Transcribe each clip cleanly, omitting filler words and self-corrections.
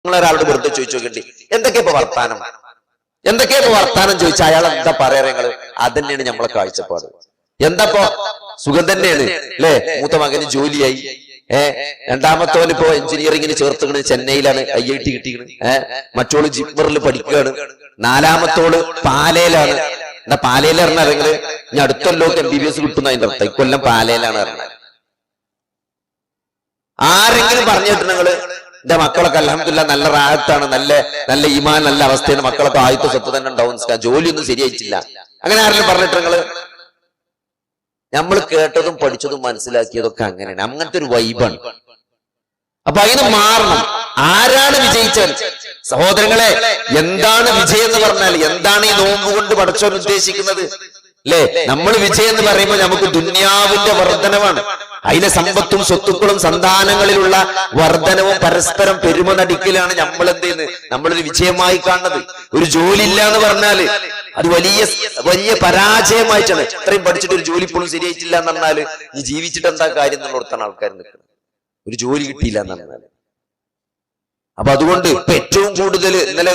നിങ്ങളൊരാളോട് വെറുതെ ചോദിച്ചു നോക്കണ്ടി എന്തൊക്കെയാ വർത്താനം ചോദിച്ചാൽ അയാൾ എന്താ പറയാ നിങ്ങള്? അതന്നെയാണ് നമ്മളെ കാഴ്ചപ്പാട്. എന്താപ്പോ സുഖം തന്നെയാണ് അല്ലെ? മൂത്ത മകന് ജോലിയായി, രണ്ടാമത്തോന് ഇപ്പോ എഞ്ചിനീയറിംഗിന് ചേർത്തുകണ്, ചെന്നൈയിലാണ് IIT കിട്ടിക്കണ്, മറ്റോള് ജിപ്മറിൽ പഠിക്കുകയാണ്, നാലാമത്തോള് പാലയിലാണ്. എന്താ പാലയിൽ അറിഞ്ഞാൽ ഞാൻ അടുത്തൊല്ലോക്ക് MBBS കിട്ടുന്ന അതിന്റെ അർത്ഥം ഇക്കൊല്ലം പാലയിലാണ് അറിഞ്ഞത്. ആരെങ്കിലും പറഞ്ഞിട്ട് നിങ്ങള് എന്റെ മക്കളൊക്കെ അൽഹംദുലില്ലാഹ് നല്ല റാഹത്താണ്, നല്ല ഈമാൻ, നല്ല അവസ്ഥയാണ്, മക്കളൊക്കെ ആദ്യത്തെ സ്വത്ത് തന്നെ ഉണ്ടാവും, ജോലിയൊന്നും ശരിയായിട്ടില്ല, അങ്ങനെ ആരെങ്കിലും പറഞ്ഞിട്ട് നിങ്ങള്? നമ്മൾ കേട്ടതും പഠിച്ചതും മനസ്സിലാക്കിയതൊക്കെ അങ്ങനെയാണ്, അങ്ങനത്തെ ഒരു വൈബാണ്. അപ്പൊ അതിന് മാറണം. ആരാണ് വിജയിച്ചത്? സഹോദരങ്ങളെ, എന്താണ് വിജയം എന്ന് പറഞ്ഞാൽ? എന്താണ് ഈ നോമ്പ് കൊണ്ട് പടച്ചോൻ ഉദ്ദേശിക്കുന്നത്? അല്ലെ, നമ്മൾ വിജയം എന്ന് പറയുമ്പോൾ നമുക്ക് ദുന്യാവിന്റെ വർധനവാണ്. അതിലെ സമ്പത്തും സ്വത്തുക്കളും സന്താനങ്ങളിലുള്ള വർധനവും പരസ്പരം പെരുമ നടിക്കലാണ് നമ്മൾ എന്ത് ചെയ്യുന്നത്, നമ്മളൊരു വിജയമായി കാണുന്നത്. ഒരു ജോലി ഇല്ല എന്ന് പറഞ്ഞാല് അത് വലിയ പരാജയമായിട്ടാണ്. ഇത്രയും പഠിച്ചിട്ട് ഒരു ജോലി ഇപ്പോഴും ശരിയായിട്ടില്ല എന്ന് പറഞ്ഞാല് നീ ജീവിച്ചിട്ട് എന്താ കാര്യം എന്നുള്ളതാണ് ആൾക്കാർ നിൽക്കുന്നത്. ഒരു ജോലി കിട്ടിയില്ല എന്ന് പറഞ്ഞാല്. അപ്പൊ അതുകൊണ്ട് ഇപ്പൊ ഏറ്റവും കൂടുതൽ ഇന്നലെ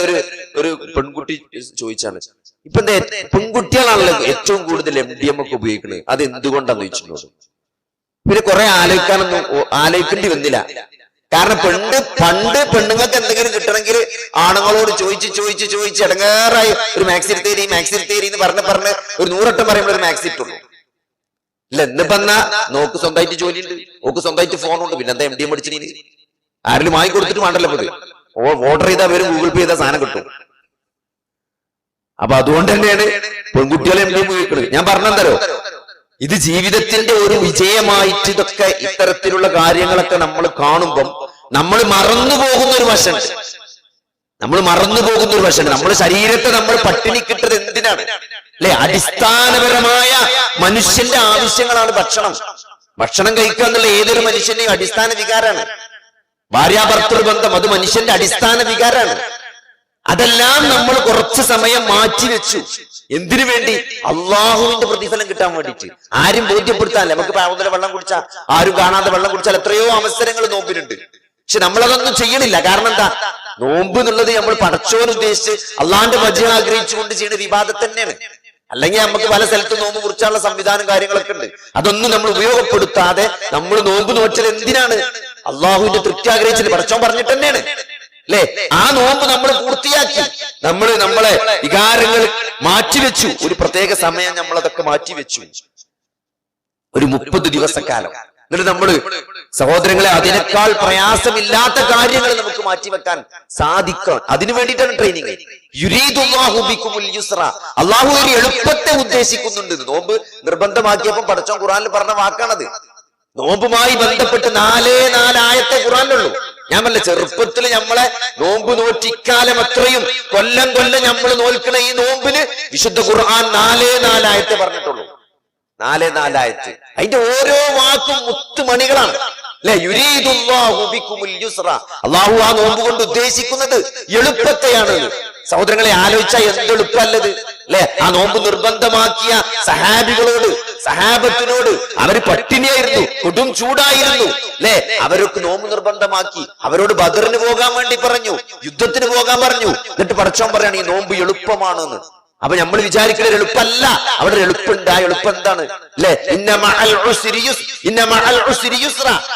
ഒരു പെൺകുട്ടി ചോദിച്ചാണ്, ഇപ്പൊ എന്താ പെൺകുട്ടികളാണല്ലോ ഏറ്റവും കൂടുതൽ MDMA ഒക്കെ ഉപയോഗിക്കുന്നത്, അത് എന്തുകൊണ്ടാന്ന് ചോദിച്ചിട്ടുള്ളത്. പിന്നെ കുറെ ആലോചിക്കേണ്ടി വന്നില്ല. കാരണം പണ്ട് പെണ്ണുങ്ങൾക്ക് എന്തെങ്കിലും കിട്ടണമെങ്കിൽ ആണുങ്ങളോട് ചോദിച്ച് ഇടങ്ങേറായി ഒരു മാക്സിൽ തേരി എന്ന് പറഞ്ഞ് ഒരു 100 വട്ടം പറയുമ്പോൾ ഒരു മാക്സി ഇട്ടുള്ളൂ. ഇല്ല, എന്നിപ്പോ എന്നാ നോക്ക് സ്വന്തമായിട്ട് ജോലിയുണ്ട്, നോക്ക് സ്വന്തമായിട്ട് ഫോണുണ്ട്, പിന്നെ എന്താ MDMA പഠിച്ചിട്ട് ആരെങ്കിലും വാങ്ങി കൊടുത്തിട്ട് വേണ്ടല്ലോ. ഓർഡർ ചെയ്താൽ വരും, ഗൂഗിൾ പേ ചെയ്താൽ സാധനം കിട്ടും. അപ്പൊ അതുകൊണ്ട് തന്നെയാണ് പെൺകുട്ടികളെ MDMA ഉപയോഗിക്കുന്നത്. ഞാൻ പറഞ്ഞെന്തരോ, ഇത് ജീവിതത്തിന്റെ ഒരു വിജയമായിട്ട് ഇതൊക്കെ ഇത്തരത്തിലുള്ള കാര്യങ്ങളൊക്കെ നമ്മൾ കാണുമ്പം നമ്മൾ മറന്നുപോകുന്ന ഒരു വശമുണ്ട്. നമ്മുടെ ശരീരത്തെ നമ്മൾ പട്ടിണി കിട്ടത് എന്തിനാണ്? അല്ലെ, അടിസ്ഥാനപരമായ മനുഷ്യന്റെ ആവശ്യങ്ങളാണ് ഭക്ഷണം കഴിക്കുക എന്നുള്ള ഏതൊരു മനുഷ്യന്റെയും അടിസ്ഥാന വികാരമാണ്. ഭാര്യാഭർത്തൃ ബന്ധം അത് മനുഷ്യന്റെ അടിസ്ഥാന വികാരമാണ്. അതെല്ലാം നമ്മൾ കുറച്ചു സമയം മാറ്റിവെച്ചു. എന്തിനു വേണ്ടി? അള്ളാഹുവിന്റെ പ്രതിഫലം കിട്ടാൻ വേണ്ടിയിട്ട്. ആരും ബോധ്യപ്പെടുത്താൻ. നമുക്ക് പാവത്തിലെ വെള്ളം കുടിച്ചാൽ, ആരും കാണാതെ വെള്ളം കുടിച്ചാൽ എത്രയോ അവസരങ്ങൾ നോമ്പിനുണ്ട്. പക്ഷെ നമ്മളതൊന്നും ചെയ്യണില്ല. കാരണം എന്താ? നോമ്പ് എന്നുള്ളത് നമ്മൾ പടച്ചോൻ ഉദ്ദേശിച്ച് അള്ളാന്റെ വജ്രം ആഗ്രഹിച്ചുകൊണ്ട് ചെയ്യുന്ന വിവാദം തന്നെയാണ്. അല്ലെങ്കിൽ നമുക്ക് പല സ്ഥലത്തും നോമ്പ് കുറിച്ചുള്ള സംവിധാനം കാര്യങ്ങളൊക്കെ ഉണ്ട്. അതൊന്നും നമ്മൾ ഉപയോഗപ്പെടുത്താതെ നമ്മൾ നോമ്പ് നോറ്റത് എന്തിനാണ്? അള്ളാഹുവിന്റെ തൃപ്തി ആഗ്രഹിച്ചിട്ട് പടച്ചോൻ പറഞ്ഞിട്ട് തന്നെയാണ്. അല്ലെ, ആ നോമ്പ് നമ്മൾ പൂർത്തിയാക്കി. നമ്മളെ വികാരങ്ങൾ മാറ്റിവെച്ചു. ഒരു പ്രത്യേക സമയം നമ്മളതൊക്കെ മാറ്റിവെച്ചു, ഒരു 30 ദിവസക്കാലം. എന്നിട്ട് നമ്മള് സഹോദരങ്ങളെ, അതിനേക്കാൾ പ്രയാസമില്ലാത്ത കാര്യങ്ങൾ നമുക്ക് മാറ്റിവെക്കാൻ സാധിക്കണം. അതിനു വേണ്ടിയിട്ടാണ് ട്രെയിനിങ്. യുരീദുല്ലാഹു ബിക്കുമുൽ യുസ്ര, അള്ളാഹു ഒരു എളുപ്പത്തെ ഉദ്ദേശിക്കുന്നുണ്ട്. നോമ്പ് നിർബന്ധമാക്കിയപ്പോൾ പടച്ചോൻ ഖുർആനിൽ പറഞ്ഞ വാക്കാണത്. നോമ്പുമായി ബന്ധപ്പെട്ട് 4 ആയത്തെ ഖുർആനിലുള്ളൂ. ഞാൻ പറഞ്ഞ ചെറുപ്പത്തിൽ നമ്മളെ നോമ്പ് നോറ്റിക്കാലം അത്രയും കൊല്ലം നമ്മൾ നോൽക്കണ ഈ നോമ്പിന് വിശുദ്ധ ഖുർആൻ 4 ആയത്തെ പറഞ്ഞിട്ടുള്ളൂ. 4 ആയത്ത്. അതിന്റെ ഓരോ വാക്കും മുത്തുമണികളാണ്. അല്ലെ, യുരീദുല്ലാഹു ബിക്കുമുൽ യുസ്ര, അള്ളാഹു ആ നോമ്പ് കൊണ്ട് ഉദ്ദേശിക്കുന്നത് എളുപ്പത്തെയാണ്. സഹോദരങ്ങളെ, ആലോചിച്ചാൽ എന്തെളുപ്പല്ലത് അല്ലെ? ആ നോമ്പ് നിർബന്ധമാക്കിയ സഹാബത്തിനോട് അവര് പട്ടിണിയായിരുന്നു, കൊടും ചൂടായിരുന്നു അല്ലെ? അവരൊക്കെ നോമ്പ് നിർബന്ധമാക്കി. അവരോട് ബദറിന് പോകാൻ വേണ്ടി പറഞ്ഞു, യുദ്ധത്തിന് പോകാൻ പറഞ്ഞു. എന്നിട്ട് പടച്ചോൻ പറയാണ് ഈ നോമ്പ് എളുപ്പമാണെന്ന്. അപ്പൊ നമ്മൾ വിചാരിക്കുന്നത് എളുപ്പമല്ല. അവിടെ എളുപ്പമുണ്ട്. ആ എളുപ്പം എന്താണ്? അല്ലെ,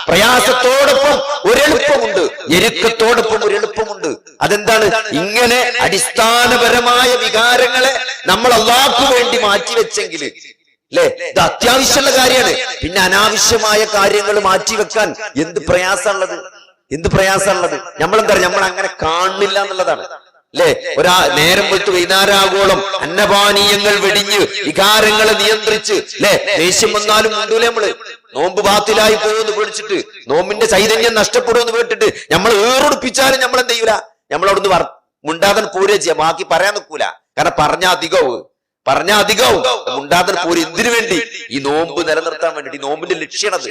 പ്രയാസത്തോടൊപ്പം ഒരെളുപ്പമുണ്ട്, ഞെരുക്കത്തോടൊപ്പം ഒരു എളുപ്പമുണ്ട്. അതെന്താണ്? ഇങ്ങനെ അടിസ്ഥാനപരമായ വികാരങ്ങളെ നമ്മൾ അല്ലാഹുവിന് വേണ്ടി മാറ്റിവെച്ചെങ്കിൽ അല്ലെ, ഇത് അത്യാവശ്യമുള്ള കാര്യമാണ്. പിന്നെ അനാവശ്യമായ കാര്യങ്ങൾ മാറ്റിവെക്കാൻ എന്ത് പ്രയാസമുള്ളത്? നമ്മളെന്താ പറയുക, നമ്മൾ അങ്ങനെ കാണുന്നില്ല എന്നുള്ളതാണ്. അല്ലെ, നേരം വെച്ച് വൈകുന്നേരാഗോളം അന്നപാനീയങ്ങൾ വെടിഞ്ഞ് വികാരങ്ങളെ നിയന്ത്രിച്ച് അല്ലെ, ദേഷ്യം വന്നാലും മുണ്ടൂലെ നമ്മള്. നോമ്പ് ബാത്തിലായി പോകുമെന്ന് പേടിച്ചിട്ട്, നോമ്പിന്റെ ചൈതന്യം നഷ്ടപ്പെടുമെന്ന് കേട്ടിട്ട് നമ്മൾ ഏറൊടുപ്പിച്ചാലും നമ്മൾ എന്ത് ചെയ്യൂല, നമ്മളവിടുന്ന് മുണ്ടാതൻ പൂരെ ചെയ്യാം, ബാക്കി പറയാൻ നിൽക്കൂല. കാരണം പറഞ്ഞ അധികവും മുണ്ടാതൻ പൂര്. എന്തിനു വേണ്ടി? ഈ നോമ്പ് നിലനിർത്താൻ വേണ്ടി. ഈ നോമ്പിന്റെ ലക്ഷ്യണത്.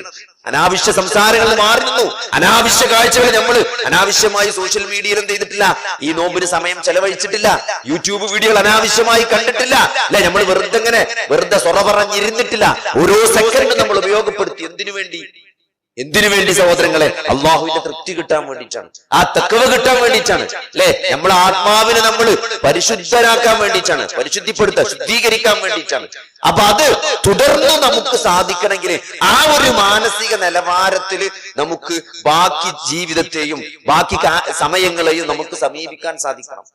അനാവശ്യ സംസാരങ്ങൾ മാറി നിന്നു, അനാവശ്യ കാഴ്ചകൾ. നമ്മൾ അനാവശ്യമായി സോഷ്യൽ മീഡിയയിൽ എന്ത് ചെയ്തിട്ടില്ല? ഈ നോമ്പിന് സമയം ചെലവഴിച്ചിട്ടില്ല. യൂട്യൂബ് വീഡിയോകൾ അനാവശ്യമായി കണ്ടിട്ടില്ല അല്ലെ? നമ്മൾ വെറുതെ സൊറ പറഞ്ഞിരുന്നിട്ടില്ല. ഓരോ സെക്കൻഡും നമ്മൾ ഉപയോഗപ്പെടുത്തി. എന്തിനു വേണ്ടി? എന്തിനു വേണ്ടി സഹോദരങ്ങളെ? അള്ളാഹുവിന്റെ തൃപ്തി കിട്ടാൻ വേണ്ടിയിട്ടാണ്, ആ തഖ്വ കിട്ടാൻ വേണ്ടിയിട്ടാണ്. അല്ലെ, നമ്മളെ ആത്മാവിനെ നമ്മൾ പരിശുദ്ധരാക്കാൻ വേണ്ടിയിട്ടാണ്, പരിശുദ്ധിപ്പെടുത്താൻ, ശുദ്ധീകരിക്കാൻ വേണ്ടിയിട്ടാണ്. അപ്പൊ അത് തുടർന്ന് നമുക്ക് സാധിക്കണമെങ്കിൽ ആ ഒരു മാനസിക നിലവാരത്തിൽ നമുക്ക് ബാക്കി ജീവിതത്തെയും ബാക്കി സമയങ്ങളെയും നമുക്ക് സമീപിക്കാൻ സാധിക്കണം.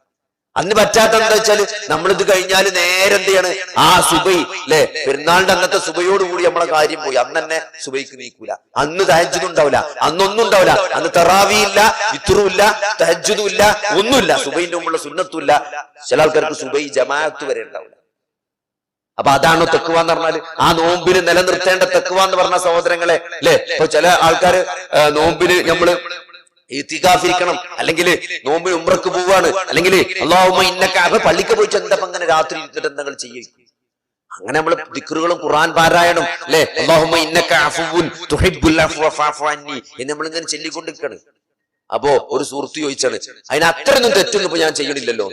അന്ന് പറ്റാത്ത എന്താ വെച്ചാല്, നമ്മളിത് കഴിഞ്ഞാൽ നേരെ എന്ത് ചെയ്യാണ്? ആ സുബൈ അല്ലെ, പെരുന്നാളിന്റെ അന്നത്തെ സുബൈയോടുകൂടി നമ്മളെ കാര്യം പോയി. അന്ന് തന്നെ സുബൈക്ക് നീക്കൂല, അന്ന് തഹജ്ജുദ് ഉണ്ടാവില്ല, അന്നൊന്നും ഉണ്ടാവില്ല. അന്ന് തറാവിയില്ല, വിത്റും ഇല്ല, തഹജ്ജുദും ഇല്ല, ഒന്നുമില്ല. സുബൈന്റെ മുമ്പുള്ള സുന്നത്തും ഇല്ല. ചില ആൾക്കാർക്ക് സുബൈ ജമാഅത്ത് വരെ ഉണ്ടാവില്ല. അപ്പൊ അതാണോ തഖ്വ എന്ന് പറഞ്ഞാല്? ആ നോമ്പിന് നിലനിർത്തേണ്ട തഖ്വ എന്ന് പറഞ്ഞ സഹോദരങ്ങളെ അല്ലെ. ഇപ്പൊ ചില ആൾക്കാര് നോമ്പിന് നമ്മള് ഇത്തികാഫിരിക്കണം, അല്ലെങ്കിൽ നോമ്പ് ഉംറക്ക് പോവാണ്, അല്ലെങ്കിൽ അല്ലാഹുമ്മ ഇന്നക, അപ്പൊ പള്ളിക്ക് പോയിട്ട് എന്താ അങ്ങനെ രാത്രി ഇരുന്നിട്ട് എന്തെങ്കിലും ചെയ്യും? അങ്ങനെ നമ്മള് ദിക്റുകളും ഖുർആൻ പാരായണം അല്ലെ, അല്ലാഹുമ്മ ഇന്നക അഫുവുൻ തുഹിബ്ബുൽ അഫ്വ ഫഅഫു അന്നി എന്ന് നമ്മളിങ്ങനെ ചൊല്ലിക്കൊണ്ടിരിക്കാണ്. അപ്പോ ഒരു സുഹൃത്ത് ചോദിച്ചാണ്, അതിന് അത്രയൊന്നും തെറ്റൊന്നും ഇപ്പൊ ഞാൻ ചെയ്യണില്ലല്ലോ.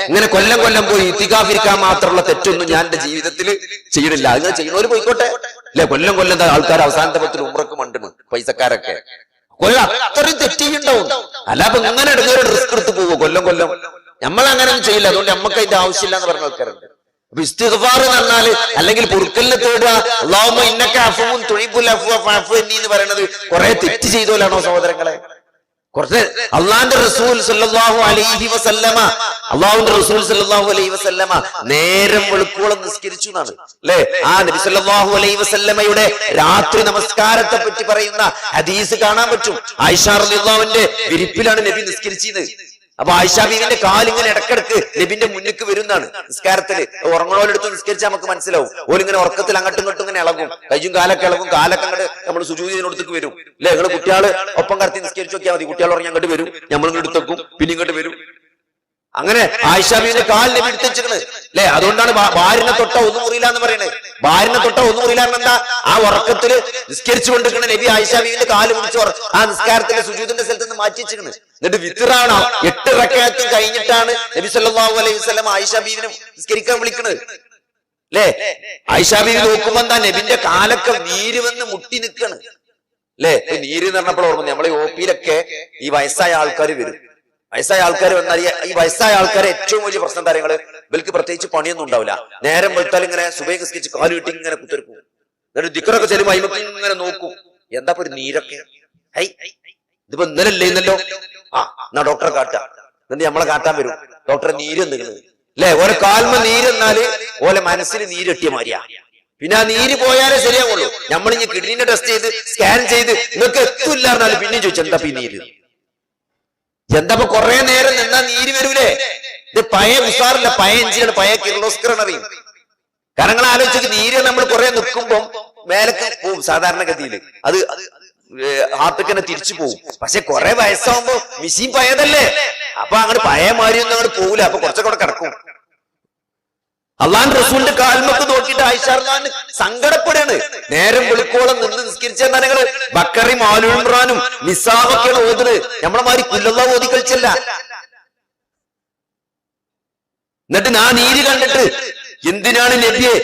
ഇങ്ങനെ കൊല്ലം കൊല്ലം പോയി ഇത്തികാഫിരിക്കാൻ മാത്രമുള്ള തെറ്റൊന്നും ഞാൻ എന്റെ ജീവിതത്തിൽ ചെയ്യണില്ല. അങ്ങനെ ചെയ്യുന്നവര് പോയിക്കോട്ടെ അല്ലെ. കൊല്ലം കൊല്ലം ആൾക്കാർ അവസാനത്തെ പത്തിൽ ഉംറക്ക് മണ്ടുന്നു, പൈസക്കാരൊക്കെ കൊല്ലം അത്രയും തെറ്റിയുണ്ടാവും. അല്ല അപ്പൊ ഇങ്ങനെ എടുക്കുന്ന റിസ്ക് എടുത്ത് പോവോ കൊല്ലം കൊല്ലം? നമ്മൾ അങ്ങനെയൊന്നും ചെയ്യില്ല, അതുകൊണ്ട് നമുക്ക് അതിന്റെ ആവശ്യമില്ല എന്ന് പറഞ്ഞ ആൾക്കാരുണ്ട്. അപ്പൊ ഇസ്തിഗ്ഫാർ എന്ന് പറഞ്ഞാല് അല്ലെങ്കിൽ പൊറുക്കലിനെ തേടുക, അല്ലാഹുമ്മ ഇന്നക അഫുവുൻ തുഹിബ്ബുൽ അഫ്വ ഫഅഫു അന്നി എന്ന് പറയുന്നത് കുറെ തെറ്റ് ചെയ്തോലാണോ സഹോദരങ്ങളെ? കുറച്ച് അള്ളാന്റെ റസൂൽ സല്ലല്ലാഹു അലൈഹി വസല്ലമ, അള്ളാഹുവിന്റെ റസൂൽ സല്ലല്ലാഹു അലൈഹി വസല്ലമ നേരം വെളുക്കോളം നിസ്കരിച്ചു എന്നാണ് അല്ലെ. ആ നബി സല്ലല്ലാഹു അലൈഹി വസല്ലമയുടെ രാത്രി നമസ്കാരത്തെ പറ്റി പറയുന്ന ഹദീസ് കാണാൻ പറ്റും. ആയിഷ റളിയല്ലാഹുവിന്റെ വിരിപ്പിലാണ് നബി നിസ്കരിച്ചത്. അപ്പൊ ആയിഷ ബീവിന്റെ കാലിങ്ങനെ ഇടക്കിടക്ക് നബിന്റെ മുന്നിക്ക് വരുന്നതാണ് നിസ്കാരത്തില്. ഉറങ്ങണോലെടുത്ത് നിസ്കരിച്ചാൽ നമുക്ക് മനസ്സിലാവും. ഓലിങ്ങനെ ഉറക്കത്തിൽ അങ്ങോട്ടും ഇങ്ങോട്ടും ഇങ്ങനെ ഇളകും, കയ്യും കാലൊക്കെ ഇളകും, കാലൊക്കെ അങ്ങോട്ട് നമ്മൾ സുജൂദിനടുത്തേക്ക് വരും അല്ലെ. നിങ്ങള് കുട്ടികള് ഒപ്പം കടത്തി നിസ്കരിച്ചു നോക്കിയാൽ മതി, കുട്ടികൾ ഉറങ്ങി അങ്ങോട്ട് വരും, നമ്മൾ എടുത്തേക്കും, പിന്നെ ഇങ്ങോട്ട് വരും. അങ്ങനെ ആയിഷ ബീവിന്റെ കാൽ നബി എടുത്തിരിക്കണ് അല്ലെ. അതുകൊണ്ടാണ് ഭാര്യനെ തൊട്ട ഒന്നും മുറിയില്ല എന്ന് പറയുന്നത്. ഭാര്യനെ തൊട്ട ഒന്നും മുറിയില്ല എന്താ? ആ ഉറക്കത്തില് നിസ്കരിച്ചു കൊണ്ടിരിക്കണ നബി ആയിഷ ബീവിന്റെ കാല് പിടിച്ച് ആ നിസ്കാരത്തിലെ സുജൂദിന്റെ സ്ഥലത്ത് നിന്ന് മാറ്റി വെച്ചിരിക്കണ്. എന്നിട്ട് വിത്റാണ് 8 റക്അത്ത് കഴിഞ്ഞിട്ടാണ് നബി സല്ലല്ലാഹു അലൈഹി വസല്ലം ആയിഷ ബീവിനെ നിസ്കരിക്കാൻ വിളിക്കണത് അല്ലെ. ആയിഷ ബീവി നോക്കുമ്പോ എന്താ, നബിന്റെ കാലൊക്കെ നീര് വന്ന് മുട്ടി നിൽക്കണ് അല്ലെ. നീര് എന്ന് പറഞ്ഞപ്പോൾ ഓർമ്മ, നമ്മളെ OP-ലൊക്കെ ഈ വയസ്സായ ആൾക്കാർ വരും. വയസ്സായ ആൾക്കാർ വന്നാൽ ഈ വയസ്സായ ആൾക്കാരെ ഏറ്റവും വലിയ പ്രശ്നം കാര്യങ്ങള്, ഇവർക്ക് പ്രത്യേകിച്ച് പണിയൊന്നും ഉണ്ടാവില്ല. നേരം വെളുത്താൽ ഇങ്ങനെ സുബഹി നിസ്കരിച്ച് കാല് കിട്ടി ഇങ്ങനെ കുത്തിരിക്കും. എന്നിട്ട് ദിക്റൊക്കെ ചെല്ലുമ്പോ അയിമക്ക് ഇങ്ങനെ നോക്കും, എന്താ ഒരു നീരൊക്കെ, ഹൈ ഇതിപ്പോ ഇന്നലെ ഇല്ലല്ലോ, ആ എന്നാ ഡോക്ടറെ കാട്ടാ. എന്നിട്ട് നമ്മളെ കാട്ടാൻ വരും. ഡോക്ടറെ നീര് എന്തെങ്കിലും അല്ലെ. ഓരോ കാൽമ നീര് എന്നാല് ഓലെ മനസ്സിൽ നീരെട്ടിയ മാതിരിയാ. പിന്നെ ആ നീര് പോയാലേ ശരിയാവുള്ളൂ. നമ്മളിഞ്ഞ് കിഡ്നിന്റെ ടെസ്റ്റ് ചെയ്ത് സ്കാൻ ചെയ്ത് നിങ്ങൾക്ക് എത്തില്ല പറഞ്ഞാല് പിന്നെ ചോദിച്ചു എന്താ ഈ നീര്, എന്താ കുറെ നേരം നിന്നാ നീര് വരൂലേ? ഇത് പഴയ ഉസാറില്ല, പഴയ എഞ്ചിനാണ്, പഴയ കിർലോസ്കറാണ് അറിയും. കാരണം നിങ്ങൾ ആലോചിച്ച് നീര് നമ്മൾ കുറെ നിൽക്കുമ്പോ മേലക്ക് പോവും സാധാരണഗതിയിൽ, അത് ഹാർട്ടൊക്കെ തന്നെ തിരിച്ചു പോകും. പക്ഷെ കുറെ വയസ്സാവുമ്പോ മിഷീൻ പഴയതല്ലേ, അപ്പൊ അങ്ങോട്ട് പഴയ മാരിയൊന്നും അങ്ങോട്ട് പോകൂല, അപ്പൊ കുറച്ചൊക്കെ അവിടെ കിടക്കും. അള്ളാന്റെ റസൂലിന്റെ കാൽമൊക്കെ നോക്കിയിട്ട് ആയിഷ റളിയല്ലാഹു സങ്കടപ്പെടാണ്. നേരം വെളുക്കോളം നിന്ന് നിസ്കരിച്ചാൽ നിങ്ങള് ബക്കറിയും ആലു ഇമ്രാനും നിസാബൊക്കെയാണ് ഓതുന്നത്. നമ്മളെ മാതിരി കുല്ലല്ലാഹു ഓതി കളിച്ചല്ല. എന്നിട്ട് ഞാൻ നീര് കണ്ടിട്ട് എന്തിനാണ് നബിയെ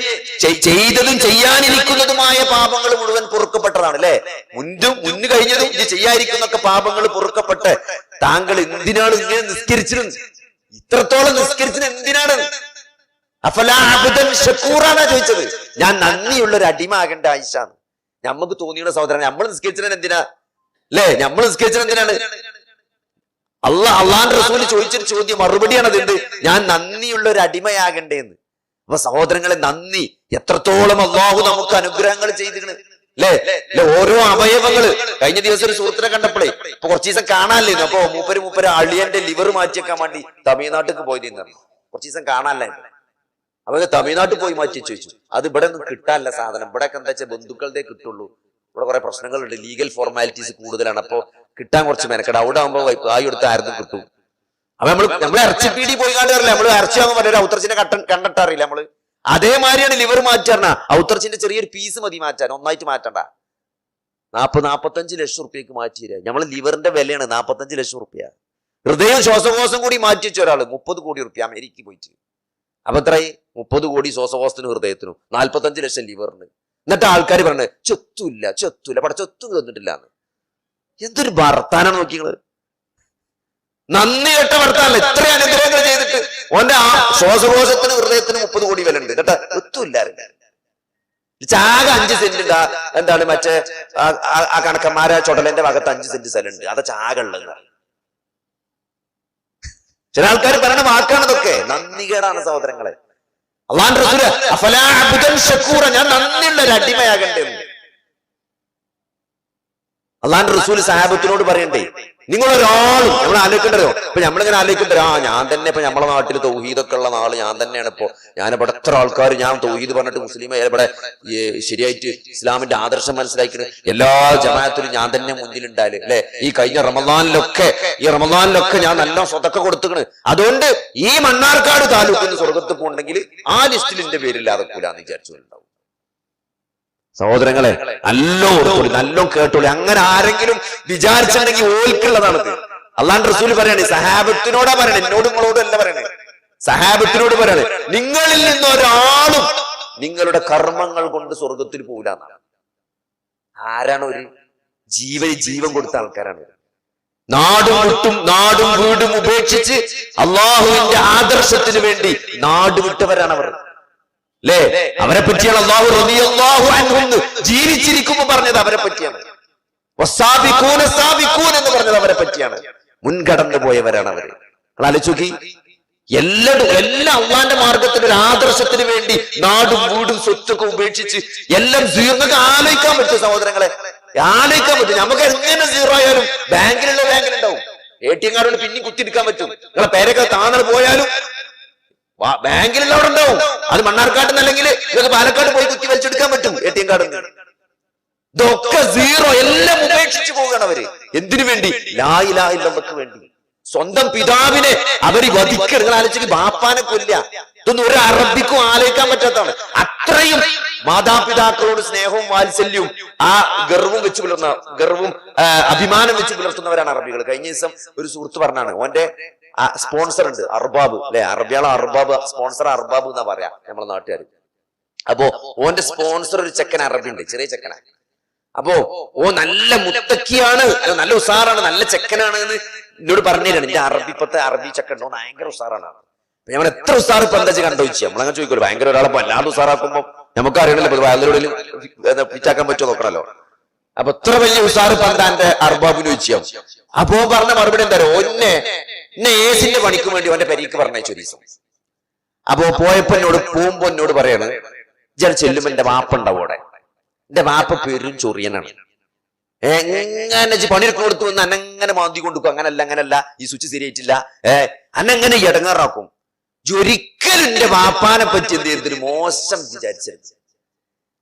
ചെയ്തതും ചെയ്യാനിരിക്കുന്നതുമായ പാപങ്ങൾ മുഴുവൻ പൊറുക്കപ്പെട്ടതാണ് അല്ലെ. മുന്നു കഴിഞ്ഞതും ഇത് ചെയ്യാതിരിക്കുന്നൊക്കെ പാപങ്ങൾ പൊറുക്കപ്പെട്ട് താങ്കൾ എന്തിനാണ് ഇങ്ങനെ നിസ്കരിച്ചത്, ഇത്രത്തോളം നിസ്കരിച്ചത് എന്തിനാണ്? അഫലാ അബ്ദൻ ശക്കൂറാണ് ചോദിച്ചത്. ഞാൻ നന്ദിയുള്ള ഒരു അടിമ ആകേണ്ട ആയിഷാണ്. നമുക്ക് തോന്നിയുള്ള സഹോദരൻ, നമ്മൾ നിസ്കരിച്ചത് എന്തിനാ അല്ലെ? നമ്മൾ നിസ്കരിച്ചത് എന്തിനാണ്? അള്ളാന്റെ റസൂല് ചോദിച്ചൊരു ചോദ്യം മറുപടിയാണ് അതുണ്ട്, ഞാൻ നന്ദിയുള്ള ഒരു അടിമയാകണ്ടേന്ന്. അപ്പൊ സഹോദരങ്ങളെ, നന്ദി എത്രത്തോളം അള്ളാഹു നമുക്ക് അനുഗ്രഹങ്ങൾ ചെയ്തിരുന്നു അല്ലെ. ഓരോ അവയവങ്ങള്, കഴിഞ്ഞ ദിവസം ഒരു സുഹൃത്തിനെ കണ്ടപ്പോഴേ ഇപ്പൊ കുറച്ച് ദിവസം കാണാനില്ലായിരുന്നു. അപ്പൊ മൂപ്പര് അളിയന്റെ ലിവർ മാറ്റിവെക്കാൻ വേണ്ടി തമിഴ്നാട്ടിലേക്ക് പോയിരുന്നു. കുറച്ച് ദിവസം കാണാനില്ലായിരുന്നു. അപ്പൊ തമിഴ്നാട്ടിൽ പോയി മാറ്റി ചോദിച്ചു. അത് ഇവിടെ ഒന്നും കിട്ടാനില്ല സാധനം. ഇവിടെ ഒക്കെ എന്താ വെച്ചാൽ ബന്ധുക്കളുടെ കിട്ടുള്ളൂ. ഇവിടെ കുറെ പ്രശ്നങ്ങളുണ്ട്, ലീഗൽ ഫോർമാലിറ്റീസ് കൂടുതലാണ്. അപ്പൊ കിട്ടാൻ കുറച്ച് മെനക്കെട. അവിടെ ആകുമ്പോ ആയി എടുത്ത് ആയിരുന്നു കിട്ടും. അപ്പൊ നമ്മള് ഇറച്ചിപ്പീടി പോയി കണ്ടറിയില്ല, നമ്മള് ഇറച്ചിയാകുമ്പോൾ മറ്റൊരു ഔത്തർച്ചിന്റെ കണ്ടിട്ടറിയില്ല. നമ്മള് അതേമാതിരിയാണ് ലിവർ മാറ്റാറ. ഔത്തർച്ചിന്റെ ചെറിയൊരു പീസ് മതി മാറ്റാൻ, ഒന്നായിട്ട് മാറ്റണ്ട. 40-45 ലക്ഷം റുപ്യക്ക് മാറ്റി തരാം. നമ്മള് ലിവറിന്റെ വിലയാണ് 45 ലക്ഷം റുപ്യ. ഹൃദയം ശ്വാസകോശം കൂടി മാറ്റി വെച്ച ഒരാള് 30 കോടി റുപ്യ അമേരിക്കയിൽ പോയിട്ട്. അപ്പൊ എത്രയായി? 30 കോടി ശ്വാസകോശത്തിനും ഹൃദയത്തിനും, 45 ലക്ഷം ലിവറിന്. എന്നിട്ട് ആൾക്കാർ പറഞ്ഞത് ചൊത്തൂല്ല പട ചൊത്തു തന്നിട്ടില്ല എന്ന്. എന്തൊരു വർത്താനാണ് നോക്കിയത്. നന്ദി കെട്ട വർത്താനല്ല. ഇത്ര അനുഗ്രഹങ്ങൾ ചെയ്തിട്ട് ഓന്റെ ആ ശ്വാസകോശത്തിന് ഹൃദയത്തിന് 30 കോടി വില ഉണ്ട്. എന്നിട്ട് ഒത്തുമില്ലായിരുന്നു. ചാക 5 സെന്റ് ഉണ്ട്. എന്താണ് മറ്റേ ആ കണക്കന്മാരെ ചുടലന്റെ ഭാഗത്ത് 5 സെന്റ് സ്ഥലമുണ്ട്. അത് ചാക ഉള്ളത്. ചില ആൾക്കാർ പറയുന്ന വാക്കാണ് ഇതൊക്കെ. നന്ദികേടാണ് സഹോദരങ്ങളെ. അല്ലാഹുവിന്റെ റസൂൽ അഫലാ അബ്ദൻ ശക്കൂറ, ഞാൻ നന്ദിയുള്ള ഒരു അടിമയാകണ്ടേ. അല്ലാഹുവിന്റെ റസൂൽ സഹാബത്തിനോട് പറയണ്ടേ, നിങ്ങളൊരാളും നമ്മൾ ആലോചിക്കണ്ടോ. ഇപ്പൊ നമ്മളിങ്ങനെ ആലോചിക്കണ്ടോ, ഞാൻ തന്നെ ഇപ്പൊ നമ്മളെ നാട്ടിൽ തൗഹീദൊക്കെ ഉള്ള നാള് ഞാൻ തന്നെയാണ്. ഇപ്പൊ ഞാനിവിടെ എത്ര ആൾക്കാർ ഞാൻ തൗഹീദ് പറഞ്ഞിട്ട് മുസ്ലിം ഇവിടെ ശരിയായിട്ട് ഇസ്ലാമിന്റെ ആദർശം മനസ്സിലാക്കുന്നത് എല്ലാ ജമാഅത്തിലും ഞാൻ തന്നെ മുന്നിലുണ്ടായാല് അല്ലെ. ഈ കഴിഞ്ഞ റമദാനിലൊക്കെ ഞാൻ നല്ല സ്വതക്ക കൊടുത്തുക്കണ്. അതുകൊണ്ട് ഈ മണ്ണാർക്കാട് താലൂക്കിൽ സ്വർഗത്ത് പോകണമെങ്കിൽ ആ ലിസ്റ്റിൽ എന്റെ പേരില്ലാതെ കൂലാന്ന് വിചാരിച്ചുണ്ടാവും. സഹോദരങ്ങളെ, നല്ലോ ഓർത്തോളി, നല്ലോ കേട്ടോളി. അങ്ങനെ ആരെങ്കിലും വിചാരിച്ചിട്ടുണ്ടെങ്കിൽ ഓൽക്കുള്ളതാണത്. അല്ലാഹുവിന്റെ റസൂൽ പറയണേ, സഹാബത്തിനോടാ പറയണേ, എന്നോടും നിങ്ങളോടും അല്ല പറയണേ, സഹാബത്തിനോട് പറയണേ, നിങ്ങളിൽ നിന്നൊരാളും നിങ്ങളുടെ കർമ്മങ്ങൾ കൊണ്ട് സ്വർഗത്തിൽ പോകില്ലെന്നാണ്. ആരാണ്? ഒരു ജീവൻ കൊടുത്ത ആൾക്കാരാണ്. നാടും വീടും ഉപേക്ഷിച്ച് അള്ളാഹുവിന്റെ ആദർശത്തിന് വേണ്ടി നാടുവിട്ടവരാണ് അവർ. അല്ലേ? അവരെ പറ്റിയാണ് അല്ലാഹു റളിയല്ലാഹു അൻഹു ജീവിച്ചിരിക്കുമ്പോൾ പറഞ്ഞത് അവരെ പറ്റിയാണ്. വസാബിഖൂന എന്ന് പറഞ്ഞത് അവരെ പറ്റിയാണ്. മുൻകടന്നു പോയവരാണ് അവര്. ആലോചിച്ച് എല്ലാ അള്ളാന്റെ മാർഗത്തിന് ഒരു ആദർശത്തിന് വേണ്ടി നാടും വീടും സ്വത്തൊക്കെ ഉപേക്ഷിച്ച് എല്ലാം നിങ്ങൾക്ക് ആലോചിക്കാൻ പറ്റും സഹോദരങ്ങളെ, ആലോചിക്കാൻ പറ്റും. നമുക്ക് എങ്ങനെ സീറോ ആയാലും ബാങ്കിലുണ്ടാവും. ATM കാർഡ് പിന്നെ കുത്തിയെടുക്കാൻ പറ്റും. നിങ്ങളെ പേരൊക്കെ താന്നൽ പോയാലും ബാങ്കിലുള്ള അവിടെ ഉണ്ടാവും. അത് മണ്ണാർക്കാട്ട് അല്ലെങ്കിൽ നിങ്ങൾക്ക് പാലക്കാട് പോയി കുത്തി വലിച്ചെടുക്കാൻ പറ്റും ATM കാർഡ്. ഇതൊക്കെ സീറോ, എല്ലാം ഉപേക്ഷിച്ചു പോവുകയാണ് അവര്. എന്തിനു വേണ്ടി? ലാ ഇലാഹ ഇല്ലല്ലാഹ്ക്ക് വേണ്ടി. സ്വന്തം പിതാവിനെ അവര് വധിക്കുക. നിങ്ങൾ ആലോചിക്ക്, ബാപ്പാനെ കൊല്ല. ഇതൊന്നും ഒരു അറബിക്കും ആലോചിക്കാൻ പറ്റാത്തതാണ്. അത്രയും മാതാപിതാക്കളോട് സ്നേഹവും വാത്സല്യവും ആ ഗർവും വെച്ച് അഭിമാനം വെച്ച് പുലർത്തുന്നവരാണ് അറബികൾ. കഴിഞ്ഞ ദിവസം ഒരു സുഹൃത്ത് പറഞ്ഞാണ്, ഓന്റെ സ്പോൺസർ ഉണ്ട് അർബാബ്, അല്ലെ? അറബിയാളെ അർബാബ്, സ്പോൺസർ അർബാബ് എന്നാ പറയാ നമ്മളെ നാട്ടുകാർ. അപ്പോ ഓന്റെ സ്പോൺസർ ഒരു ചെക്കൻ അറബി ഉണ്ട്, ചെറിയ ചെക്കനാണ്. അപ്പോ നല്ല മുത്തക്കിയാണ്, നല്ല ഉസാറാണ്, നല്ല ചെക്കനാണ് എന്ന് എന്നോട് പറഞ്ഞുതരാണ്. എന്റെ ഇപ്പത്തെ അറബി ചെക്കനോ ഭയങ്കര ഉസാറാണ്. നമ്മൾ എത്ര ഉസാറ് ഇപ്പൊ എന്താ കണ്ടു വെച്ചാൽ നമ്മളങ്ങനെ ചോദിക്കുമല്ലോ. ഭയങ്കര ഒരാളെ വല്ലാതെ ഉസാറാക്കുമ്പോ നമുക്ക് അറിയണല്ലോ വയലിലൂടെയും പിറ്റാക്കാൻ പറ്റുമോ നോക്കണല്ലോ. അപ്പൊ എത്ര വലിയ ഉസാറ് പന്താന്റെ അർബാബിന് വെച്ചാൽ അപ്പോ പറഞ്ഞ മറുപടി എന്താ പറയുക, എന്നെ ഏസിന്റെ പണിക്ക് വേണ്ടി അവന്റെ പെരീക്ക് പറഞ്ഞയച്ചു ഒരു ദിവസം. അപ്പോ പോകുമ്പോ എന്നോട് പറയാണ്, ഞാൻ ചെല്ലുമ്പോ എന്റെ വാപ്പ ഉണ്ടാവും അവിടെ. എന്റെ വാപ്പ പേരും ചൊറിയനാണ്. എങ്ങനെ പണിയെടുക്കുന്ന കൊടുത്തു വന്ന് അന്നെങ്ങനെ മാന്തി കൊണ്ടുപോകും. അങ്ങനല്ല ഈ സ്വിച്ച് ശരിയായിട്ടില്ല, അന്നെങ്ങനെ ഇടങ്ങാറാക്കും. ഒരിക്കലും എന്റെ വാപ്പാനെ പറ്റി എന്ത് ചെയ്യരുത്, ഒരു മോശം വിചാരിച്ചരുത്.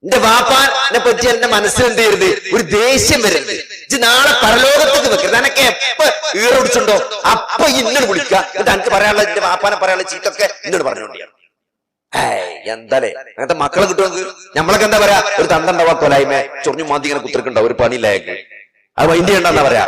എന്റെ വാപ്പാനെ പറ്റി എന്റെ മനസ്സിൽ എന്ത് ചെയ്യരുത്, ഒരു ദേഷ്യം വരരുത്. ഇത് നാളെ പരലോകത്തേക്ക് വെക്കരുത്. എനക്ക് എപ്പ ഈറൊടിച്ചുണ്ടോ അപ്പൊ ഇന്നോട് വിളിക്കുക. എന്നിട്ട് എനിക്ക് പറയാനുള്ള, എന്റെ വാപ്പാനെ പറയാനുള്ള ചീത്തൊക്കെ എന്നോട് പറഞ്ഞുകൊണ്ടിയാണ്. എന്താലേ അങ്ങനത്തെ മക്കളെ കിട്ടുമെങ്കിൽ നമ്മളൊക്കെ എന്താ പറയാ, ഒരു തന്തണ്ടാവാ കൊലായ്മ ചൊറിഞ്ഞു മാന്തി ഇങ്ങനെ കുത്തിരിക്കണ്ടാവും, ഒരു പണിയില്ലായേക്ക് അത് വൈൻഡ് ചെയ്യണ്ടെന്നാ പറയാ.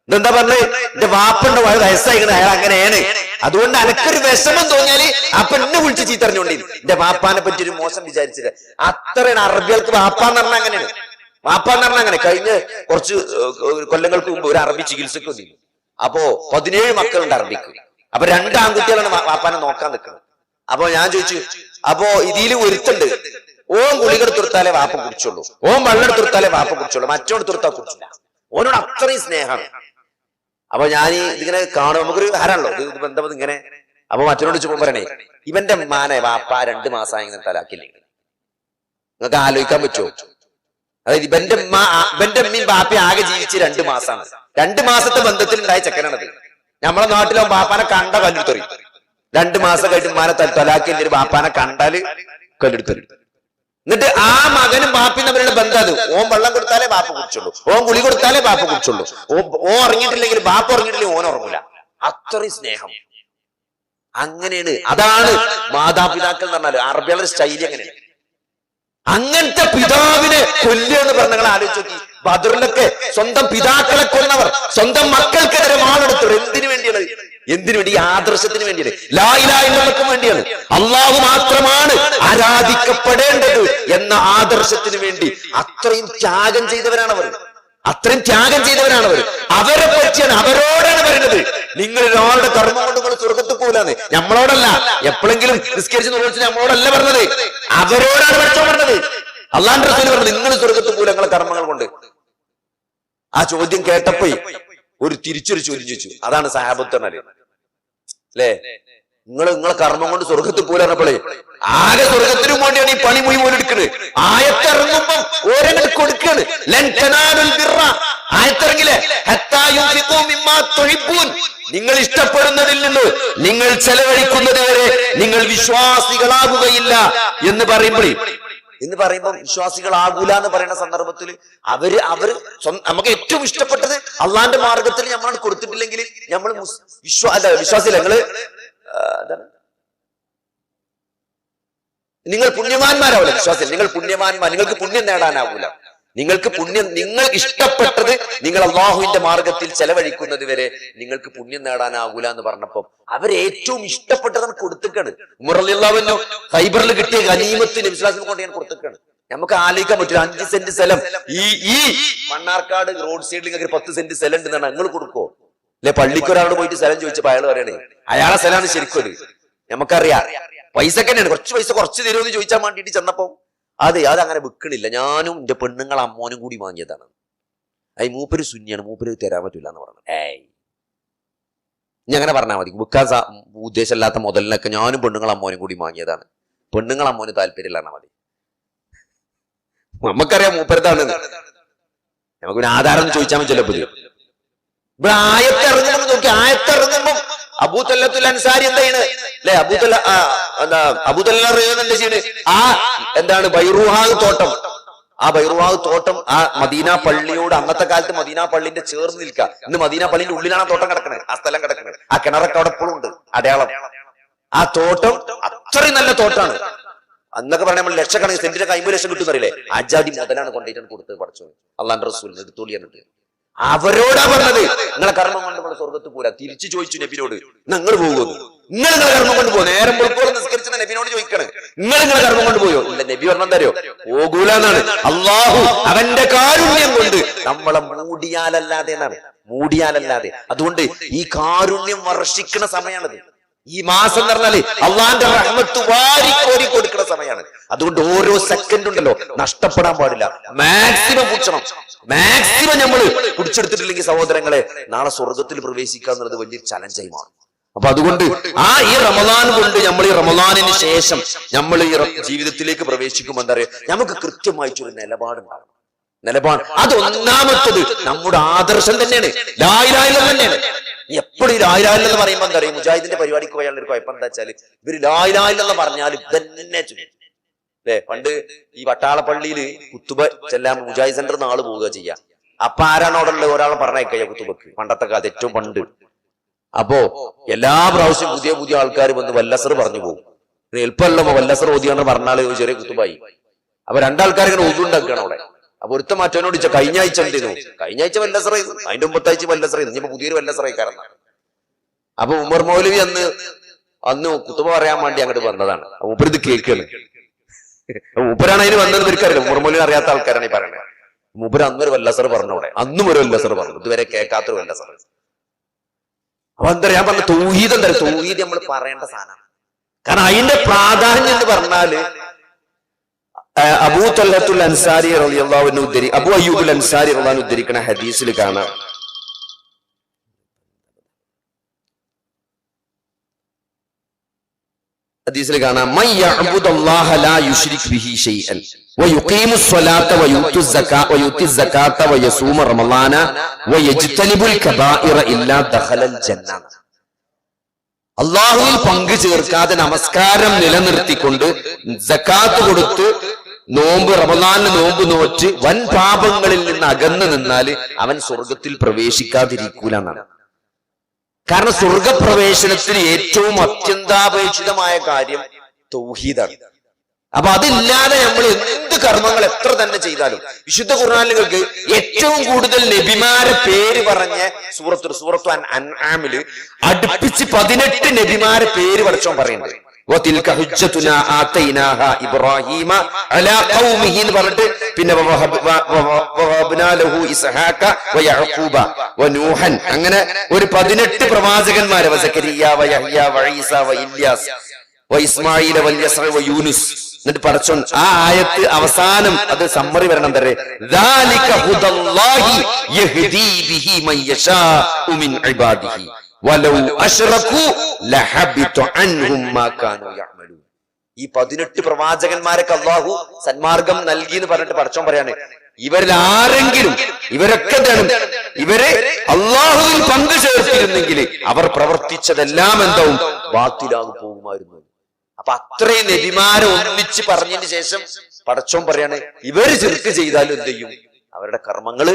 ഇതെന്താ പറഞ്ഞത്, എന്റെ വാപ്പുണ്ട് വയസ്സായിക്കണ, അയാൾ അങ്ങനെയാണ്. അതുകൊണ്ട് എനക്കൊരു വിഷമം തോന്നിയാല് അപ്പൊ എന്നെ വിളിച്ച് ചീത്തറിഞ്ഞോണ്ടിരുന്നു. എന്റെ വാപ്പാനെ പറ്റി ഒരു മോശം വിചാരിച്ചില്ല. അത്രയാണ് അറബികൾക്ക് വാപ്പാന്ന് പറഞ്ഞാൽ അങ്ങനെയാണ്. വാപ്പാന്ന് പറഞ്ഞാൽ അങ്ങനെ. കഴിഞ്ഞ കുറച്ച് കൊല്ലങ്ങൾക്ക് മുമ്പ് ഒരു അറബി ചികിത്സക്ക് വന്നിരുന്നു. അപ്പോ 17 മക്കളുണ്ട് അറബിക്ക്. അപ്പൊ 2 ആൺകുട്ടികളാണ് വാപ്പാനെ നോക്കാൻ നിൽക്കുന്നത്. അപ്പൊ ഞാൻ ചോദിച്ചു, അപ്പോ ഇതിൽ ഒരുത്തുണ്ട്, ഓൻ ഗുളികെടുത്തൊടുത്താലേ വാപ്പ കുടിച്ചുള്ളൂ, ഓൻ വെള്ളെടുത്തൊടുത്താലേ വാപ്പ കുടിച്ചുള്ളൂ, മറ്റോടുത്തൊടുത്താൽ കുടിച്ചില്ല. ഓനോട് അത്രയും സ്നേഹമാണ്. അപ്പൊ ഞാൻ ഇതിങ്ങനെ കാണും, നമുക്കൊരു ഹരാണല്ലോ ഇത് ബന്ധം ഇങ്ങനെ. അപ്പൊ മറ്റോട് ചുമ്മാ പറയണേ, ഇവന്റെ മാനെ വാപ്പ 2 മാസമായി ഇങ്ങനെ തലാക്കില്ലേ. നിങ്ങൾക്ക് ആലോചിക്കാൻ പറ്റുമോ? അതായത് ഇവന്റെ അമ്മയും ബാപ്പയും ആകെ ജീവിച്ച് 2 മാസമാണ്. 2 മാസത്തെ ബന്ധത്തിൽ ഉണ്ടായ ചെക്കനാണത്. നമ്മളെ നാട്ടിലോ ബാപ്പാനെ കണ്ട കല്ലെടുത്തെറി. 2 മാസം കഴിഞ്ഞ് ഉമ്മാനെ തലാക്കി ഒരു ബാപ്പാനെ കണ്ടാല് കല്ലെടുത്തെറി. എന്നിട്ട് ആ മകനും ബാപ്പയും തമ്മിലുള്ള ബന്ധം അത്. ഓൻ വെള്ളം കൊടുത്താലേ ബാപ്പ കുടിച്ചുള്ളൂ, ഓൻ ഗുളി കൊടുത്താലേ ബാപ്പ കുടിച്ചുള്ളൂ, ഓൻ ഉറങ്ങിയിട്ടില്ലെങ്കിൽ ബാപ്പ ഉറങ്ങിയിട്ടില്ലെങ്കിൽ ഓൻ ഉറങ്ങൂല. അത്രയും സ്നേഹം. അങ്ങനെയാണ്. അതാണ് മാതാപിതാക്കൾ എന്ന് പറഞ്ഞാൽ അറബികളുടെ സ്റ്റൈൽ അങ്ങനെയാണ്. അങ്ങനത്തെ പിതാവിനെ കൊല്ലുക എന്ന് പറഞ്ഞ നിങ്ങൾ ആലോചിച്ച് നോക്കി. ബദറിലൊക്കെ സ്വന്തം പിതാക്കളെ കൊന്നവർ സ്വന്തം മക്കൾക്കെതിരെ വാളെടുത്തവർ. എന്തിനു വേണ്ടി? വേണ്ടിയാണ്. എന്തിനു വേണ്ടി? ഈ ആദർശത്തിന് വേണ്ടിയാണ്. ലാ ഇലാഹ ഇല്ലല്ലാഹ്ക്ക് വേണ്ടിയാണ്. അള്ളാഹു മാത്രമാണ് ആരാധിക്കപ്പെടേണ്ടത് എന്ന ആദർശത്തിന് വേണ്ടി അത്രയും ത്യാഗം ചെയ്തവരാണവർ. അത്രയും ത്യാഗം ചെയ്തവരാണവർ. അവരെ പറ്റിയാണ്, അവരോടാണ് പറയുന്നത്. നിങ്ങൾ ഒരാളുടെ കർമ്മം കൊണ്ട് നിങ്ങൾ സ്വർഗത്ത് പോലാന്ന്. നമ്മളോടല്ല. എപ്പോഴെങ്കിലും നിസ്കരിച്ച് നോക്കിച്ച് നമ്മളോടല്ല പറഞ്ഞത്, അവരോടാണ് പറഞ്ഞത്. അള്ളാന്റെ റസൂൽ പറഞ്ഞത് നിങ്ങൾ സ്വർഗത്ത് പോല നിങ്ങളെ കർമ്മങ്ങൾ കൊണ്ട്. ആ ചോദ്യം കേട്ടപ്പോ തിരിച്ചൊരു ചോദ്യം ചോദിച്ചു. അതാണ് സഹാബത്ത് അല്ലേ? നിങ്ങളെ കർമ്മം കൊണ്ട് സ്വർഗത്തിൽ പോലപ്പോഴേ ആകെ സ്വർഗത്തിനും വേണ്ടിയാണ് ഈ പണി മുഴുവൻ എടുക്കുന്നത്. ആയത്തിറങ്ങുമ്പോ ഓരോന്നും കൊടുക്കാണ്. ആയത്തിറങ്ങില്ലേ? നിങ്ങൾ ഇഷ്ടപ്പെടുന്നതിൽ നിന്ന് നിങ്ങൾ ചെലവഴിക്കുന്നത് വരെ നിങ്ങൾ വിശ്വാസികളാകുകയില്ല എന്ന് പറയുമ്പോൾ വിശ്വാസികളാകൂല എന്ന് പറയുന്ന സന്ദർഭത്തിൽ അവര് നമുക്ക് ഏറ്റവും ഇഷ്ടപ്പെട്ടത് അള്ളാന്റെ മാർഗത്തിൽ നമ്മൾ കൊടുത്തിട്ടില്ലെങ്കിൽ നമ്മൾ വിശ്വാസില്ല. നിങ്ങൾ പുണ്യവാന്മാരാവില്ല. വിശ്വാസം നിങ്ങൾ പുണ്യവാന്മാർ, നിങ്ങൾക്ക് പുണ്യം നേടാനാവൂല. നിങ്ങൾ ഇഷ്ടപ്പെട്ടത് നിങ്ങൾ അള്ളാഹുവിന്റെ മാർഗത്തിൽ ചെലവഴിക്കുന്നത് വരെ നിങ്ങൾക്ക് പുണ്യം നേടാനാകൂല എന്ന് പറഞ്ഞപ്പോ അവരേറ്റവും ഇഷ്ടപ്പെട്ടതാണ് കൊടുത്തിക്കാണ്. ഉമർ റളിയല്ലാഹു അൻഹു ഖൈബറിൽ കിട്ടിയ ഗനീമത്തിന് വിശ്വാസം കൊണ്ട് ഞാൻ കൊടുത്തിക്കാണ്. നമുക്ക് ആലോചിക്കാൻ പറ്റില്ല. 5 സെന്റ് സ്ഥലം ഈ മണ്ണാർക്കാട് റോഡ് സൈഡിൽ 10 സെന്റ് സ്ഥലം ഉണ്ടെന്നാണ് നിങ്ങൾ കൊടുക്കോ? അല്ലെ? പള്ളിക്കൊരാളോട് പോയിട്ട് സ്ഥലം ചോദിച്ചപ്പോ അയാൾ പറയണേ അയാളെ സ്ഥലമാണ് ശരിക്കും അത്. നമുക്കറിയാം പൈസക്ക് തന്നെയാണ്. കുറച്ച് തരുമെന്ന് ചോദിച്ചാൽ വേണ്ടിയിട്ട് ചെന്നപ്പോ അതങ്ങനെ വിൽക്കണില്ല, ഞാനും എന്റെ പെണ്ണുങ്ങൾ അമ്മോനും കൂടി വാങ്ങിയതാണ്. മൂപ്പര് സുന്നിയാണ്, മൂപ്പര് തരാൻ പറ്റില്ല എന്ന് പറഞ്ഞു. ഇനി അങ്ങനെ പറഞ്ഞാൽ മതി. വിൽക്കാൻ ഉദ്ദേശമില്ലാത്ത മുതലിനൊക്കെ ഞാനും പെണ്ണുങ്ങൾ അമ്മോനും കൂടി വാങ്ങിയതാണ്, പെണ്ണുങ്ങൾ അമ്മോന് താല്പര്യമില്ല എന്നാ മതി. നമുക്കറിയാം മൂപ്പരത്താണ്. നമുക്ക് പിന്നെ ആധാരം ചോദിച്ചാൽ ചിലപ്പോ ഇവിടെ ആയത്തിറങ്ങുമ്പോ നോക്കി. ആയത്തിറങ്ങുമ്പോ അബൂ തല്ലത്തുൽ അൻസാരി എന്താണ് അല്ലെ? എന്താണ് ബൈറുഹാഗ് തോട്ടം. ആ ബൈറുഹാഗ് തോട്ടം ആ മദീന പള്ളിയോട് അന്നത്തെ കാലത്ത് മദീന പള്ളിന്റെ ചേർന്ന് നിൽക്കുക. ഇന്ന് മദീന പള്ളിന്റെ ഉള്ളിലാണ് ആ തോട്ടം കിടക്കുന്നത്, ആ സ്ഥലം കിടക്കുന്നത്. ആ കിണറൊക്കെ അവിടെ എപ്പോഴും ഉണ്ട് അടയാളം. ആ തോട്ടം അത്രയും നല്ല തോട്ടാണ്. അന്നൊക്കെ പറഞ്ഞാൽ നമ്മൾ ലക്ഷക്കണക്കിന് സെന്റിന്റെ 50 ലക്ഷം കിട്ടുന്ന അറിയില്ലേ? അജാതി മുതലാണ് കൊണ്ടിട്ടാണ് കൊടുത്തത്. പഠിച്ചു അള്ളാന്റെ റസൂലിന് എടുത്തോളി എന്നിട്ട് അവരോടാ പറഞ്ഞത് നിങ്ങളെ കർമ്മം കൊണ്ട് നമ്മൾ സ്വർഗത്ത് പോരാ. തിരിച്ചു ചോദിച്ചു നബിനോട്, നിങ്ങൾ പോകുന്നു? നിങ്ങളെ കർമ്മം കൊണ്ട് പോകും. നേരം വെളുപ്പോളം നിസ്കരിച്ച നബിനോട് ചോദിക്കണേ, നിങ്ങളെ കർമ്മം കൊണ്ട് പോയോ? ഇല്ല. നബി പറഞ്ഞാൽ തരോ? പോകൂല എന്നാണ്. അള്ളാഹു അവന്റെ കാരുണ്യം കൊണ്ട് നമ്മളെ മൂടിയാലല്ലാതെ എന്നാണ്, മൂടിയാലല്ലാതെ. അതുകൊണ്ട് ഈ കാരുണ്യം വർഷിക്കുന്ന സമയമാണത്. ഈ മാസം എന്ന് പറഞ്ഞാല് അള്ളാന്റെ റഹ്മത്ത് വാരിക്കോരി കൊടുക്കുന്ന സമയമാണ്. അതുകൊണ്ട് ഓരോ സെക്കൻഡ് ഉണ്ടല്ലോ നഷ്ടപ്പെടാൻ പാടില്ല. മാക്സിമം കുടിച്ചണം. മാക്സിമം നമ്മൾ കുടിച്ചെടുത്തിട്ടില്ലെങ്കിൽ സഹോദരങ്ങളെ നാളെ സ്വർഗത്തിൽ പ്രവേശിക്കുക എന്നുള്ളത് വലിയൊരു ചലഞ്ചായി മാറും. അപ്പൊ അതുകൊണ്ട് ഈ റമദാൻ കൊണ്ട് നമ്മൾ ഈ റമദാനിന് ശേഷം നമ്മൾ ഈ ജീവിതത്തിലേക്ക് പ്രവേശിക്കുമ്പോൾ എന്താ പറയുക, നമുക്ക് കൃത്യമായിട്ടൊരു നിലപാടുണ്ടാകും. അത് ഒന്നാമത്തത് നമ്മുടെ ആദർശം തന്നെയാണ്. ലാ ഇലാഹ ഇല്ലല്ലാഹ് തന്നെയാണ്. എപ്പോഴും ലാ ഇലാഹ ഇല്ലല്ലാഹ് പറയുമ്പോ എന്താ പറയുക, മുജാഹിദിന്റെ പരിപാടിക്ക് പോയാൽ ഒരു കുഴപ്പം എന്താ വെച്ചാൽ ഇവര് ലാ ഇലാഹ ഇല്ലല്ലാഹ് പറഞ്ഞാൽ തന്നെ അല്ലെ? പണ്ട് ഈ വട്ടാളപ്പള്ളിയിൽ കുത്തുബ ചെല്ലാൻ മുജാഹിദ് സെന്ററിൽ നിന്ന് ആള് പോവുക ചെയ്യാം. അപ്പൊ ആരാണ് അവിടെ ഉള്ളത്? ഒരാളെ പറഞ്ഞേക്കയ്യ കുത്തുബക്ക്. പണ്ടത്തെ കാലത്ത് ഏറ്റവും പണ്ട്. അപ്പോ എല്ലാ പ്രാവശ്യം പുതിയ ആൾക്കാർ വന്ന് വല്ലസർ പറഞ്ഞു പോകും. എളുപ്പമല്ലോ വല്ലസർ ഓതിയാന്ന് പറഞ്ഞാൽ ചെറിയ കുത്തുബായി. അപ്പൊ രണ്ടാൾക്കാർ ഇങ്ങനെ ഒതുണ്ടാക്കുകയാണ് അവിടെ. അപ്പൊ ഒരുത്ത മറ്റവനോട് ചോദിച്ചാൽ കഴിഞ്ഞ ആഴ്ച എന്തിനു? കഴിഞ്ഞ ആഴ്ച വല്ലസറ, അതിന്റെ മുമ്പത്തെ ആഴ്ച വല്ലസറ, ഇനിയിപ്പോ പുതിയൊരു വല്ലസറക്കാരനാണ്. അപ്പൊ ഉമർ മൗലവി അന്ന് കുത്തുബ പറയാൻ വേണ്ടി അങ്ങോട്ട് വന്നതാണ്. മൂപ്പര് ഇത് കേൾക്കാണ്. മൂപ്പരാണ് അതിന് വന്നത് ഇവർക്കറിയില്ല. ഉമർ മൗലവി അറിയാത്ത ആൾക്കാരാണ് ഈ പറയുന്നത്. മൂപ്പര് അന്നൊരു വല്ലസർ പറഞ്ഞവിടെ, അന്നും ഒരു വല്ലസർ പറഞ്ഞു, ഇതുവരെ കേൾക്കാത്തൊരു വല്ലസർ. അപ്പൊ എന്താ ഞാൻ പറഞ്ഞ തൗഹീദ് എന്താ? തൗഹീദ് നമ്മൾ പറയേണ്ട സാധനമാണ്. കാരണം അതിന്റെ പ്രാധാന്യം എന്ന് പറഞ്ഞാല് അബൂ തൽഹത്തുൽ അൻസാരി റളിയല്ലാഹു അൻഹു അബൂ അയ്യൂബുൽ അൻസാരി റളിയല്ലാഹു അൻഹു ഉദ്ധരിക്കുന്ന ഹദീസിൽ കാണാം, മൻ യഅ്ബുദല്ലാഹ ലാ യുശ്രിക് ബിഹി ശൈഅൻ വയുഖീമുസ് സ്വലാത്ത വയുത്തി സകാത്ത വയസൂമ റമളാന വയജ്തനിബുൽ കബായിറ ഇല്ലാ ദഖലൽ ജന്ന. അല്ലാഹുവിൽ പങ്കു ചേർക്കാതെ നമസ്കാരം നിലനിർത്തിക്കൊണ്ട് സകാത്ത് കൊടുത്ത് റമളാനിൽ നോമ്പ് നോറ്റ് വൻ പാപങ്ങളിൽ നിന്ന് അകന്നു നിന്നാൽ അവൻ സ്വർഗത്തിൽ പ്രവേശിക്കാതിരിക്കൂല എന്നാണ്. കാരണം സ്വർഗപ്രവേശനത്തിന് ഏറ്റവും അത്യന്താപേക്ഷിതമായ കാര്യം തൗഹീദാണ്. അപ്പൊ അതില്ലാതെ നമ്മൾ എന്ത് കർമ്മങ്ങൾ എത്ര തന്നെ ചെയ്താലും, വിശുദ്ധ ഖുർആനിലേക്ക് ഏറ്റവും കൂടുതൽ നബിമാരെ പേര് പറഞ്ഞ സൂറത്തു അൻആമില് അടുപ്പിച്ച് 18 നബിമാരെ പേര് പഠിച്ചോൻ പറയുന്നുണ്ട്. وَتِلْكَ حُجَّتُنَا آتَيْنَاهَا إِبْرَاهِيمَ عَلَى قَوْمِهِ എന്ന് പറഞ്ഞിട്ട് പിന്നെ وَوَهَبْنَا لَهُ إِسْحَاقَ وَيَعْقُوبَ وَنُوحًا അങ്ങനെ ഒരു 18 പ്രവാചകന്മാരെ, വസകരിയ വയഹ്യ വഈസ വഇല്യാസ് വഇസ്മാഈല വൽയസഅ വയൂനുസ്. എന്നിട്ട് പറച്ചോൻ ആ ആയത്ത് അവസാനം അത് സമ്മറി വരണം തരേ, ذَلِكَ هُدَى اللَّهِ يَهْدِي بِهِ مَن يَشَاءُ مِنْ عِبَادِهِ وَلَوْ أَشْرَكُوا لَحَبِطَ عَنْهُمْ مَا كَانُوا يَعْمَلُونَ. ഈ 18 പ്രവാചകന്മാരൊക്കെ അല്ലാഹു സന്മാർഗം നൽകി എന്ന് പറഞ്ഞിട്ട് പറച്ചോൻ പറയാണ്, ഇവരിൽ ആരെങ്കിലും ഇവരൊക്കെ ഇവരെ അള്ളാഹുവിൽ പങ്കു ചേർത്തിരുന്നെങ്കിൽ അവർ പ്രവർത്തിച്ചതെല്ലാം എന്താവും ബാത്തിലാകു പോകുമായിരുന്നു. അപ്പൊ അത്രയും നബിമാരെ ഒന്നിച്ച് പറഞ്ഞതിന് ശേഷം പടച്ചോൻ പറയാണ്, ഇവര് ചെറുക്ക് ചെയ്താലും എന്ത് ചെയ്യും, അവരുടെ കർമ്മങ്ങള്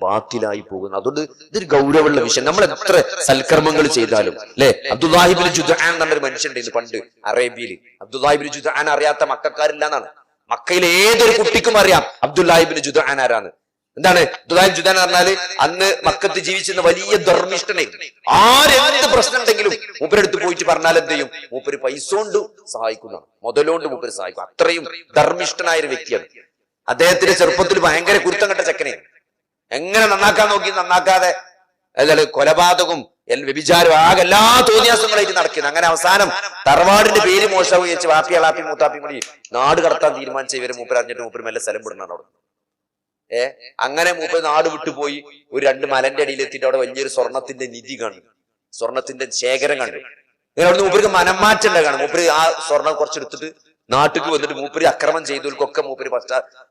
ബാത്തിലായി പോകുന്നു. അതുകൊണ്ട് ഇതൊരു ഗൗരവമുള്ള വിഷയം. നമ്മൾ എത്ര സൽക്കർമ്മങ്ങൾ ചെയ്താലും അല്ലെ, അബ്ദുല്ലാഹിബ്നു ജുദ്ആൻ എന്നൊരു മനുഷ്യനുണ്ടായിരുന്നു പണ്ട് അറേബ്യയിൽ. അബ്ദുല്ലാഹിബ്നു ജുദ്ആൻ അറിയാത്ത മക്കാരില്ല എന്നാണ്. മക്കയിലെ ഏതൊരു കുട്ടിക്കും അറിയാം അബ്ദുല്ലാഹിബ്നു ജുദ്ആൻ ആരാണ്. എന്താണ് അബ്ദുല്ലാഹിബ്നു ജുദ്ആൻ പറഞ്ഞാല് അന്ന് മക്കത്ത് ജീവിച്ചിരുന്ന വലിയ ധർമ്മിഷ്ഠനായിരുന്നു. ആരെന്ത് പ്രശ്നം ഉണ്ടെങ്കിലും മൂപ്പരെടുത്ത് പോയിട്ട് പറഞ്ഞാൽ എന്ത് ചെയ്യും, മൂപ്പര് പൈസ കൊണ്ട് സഹായിക്കുന്നതാണ്, മുതലോണ്ട് മൂപ്പര് സഹായിക്കും. അത്രയും ധർമ്മിഷ്ഠനായ ഒരു വ്യക്തിയാണ്. അദ്ദേഹത്തിന്റെ ചെറുപ്പത്തിൽ ഭയങ്കര കുരുത്തം കെട്ട ചെക്കനെ, എങ്ങനെ നന്നാക്കാൻ നോക്കി നന്നാക്കാതെ കൊലപാതകവും വ്യഭിചാരവും ആകെ എല്ലാ തോന്നിയാസങ്ങളായിട്ട് നടക്കുന്നത്. അങ്ങനെ അവസാനം തറവാടിന്റെ പേര് മോശമാക്കി വെച്ച് വാപ്പി അളാപ്പി മൂത്താപ്പി കൂടി നാട് കടത്താൻ തീരുമാനിച്ച ഇവര് മൂപ്പര് അറിഞ്ഞിട്ട് മൂപ്പര് മെല്ലെ സ്ഥലം വിടണം അവിടെ. അങ്ങനെ മൂപ്പര് നാട് വിട്ടുപോയി ഒരു 2 മലന്റെ അടിയിലെത്തിയിട്ട് അവിടെ വലിയൊരു സ്വർണത്തിന്റെ നിധി കണ്ടു, സ്വർണത്തിന്റെ ശേഖരം കണ്ടു. അങ്ങനെ അവിടുന്ന് മൂപ്പർക്ക് മനംമാറ്റം ഉണ്ടാകാണ്. മൂപ്പര് ആ സ്വർണം കുറച്ചെടുത്തിട്ട് നാട്ടിക്ക് വന്നിട്ട് മൂപ്പര് അക്രമം ചെയ്തവർക്കൊക്കെ മൂപ്പര്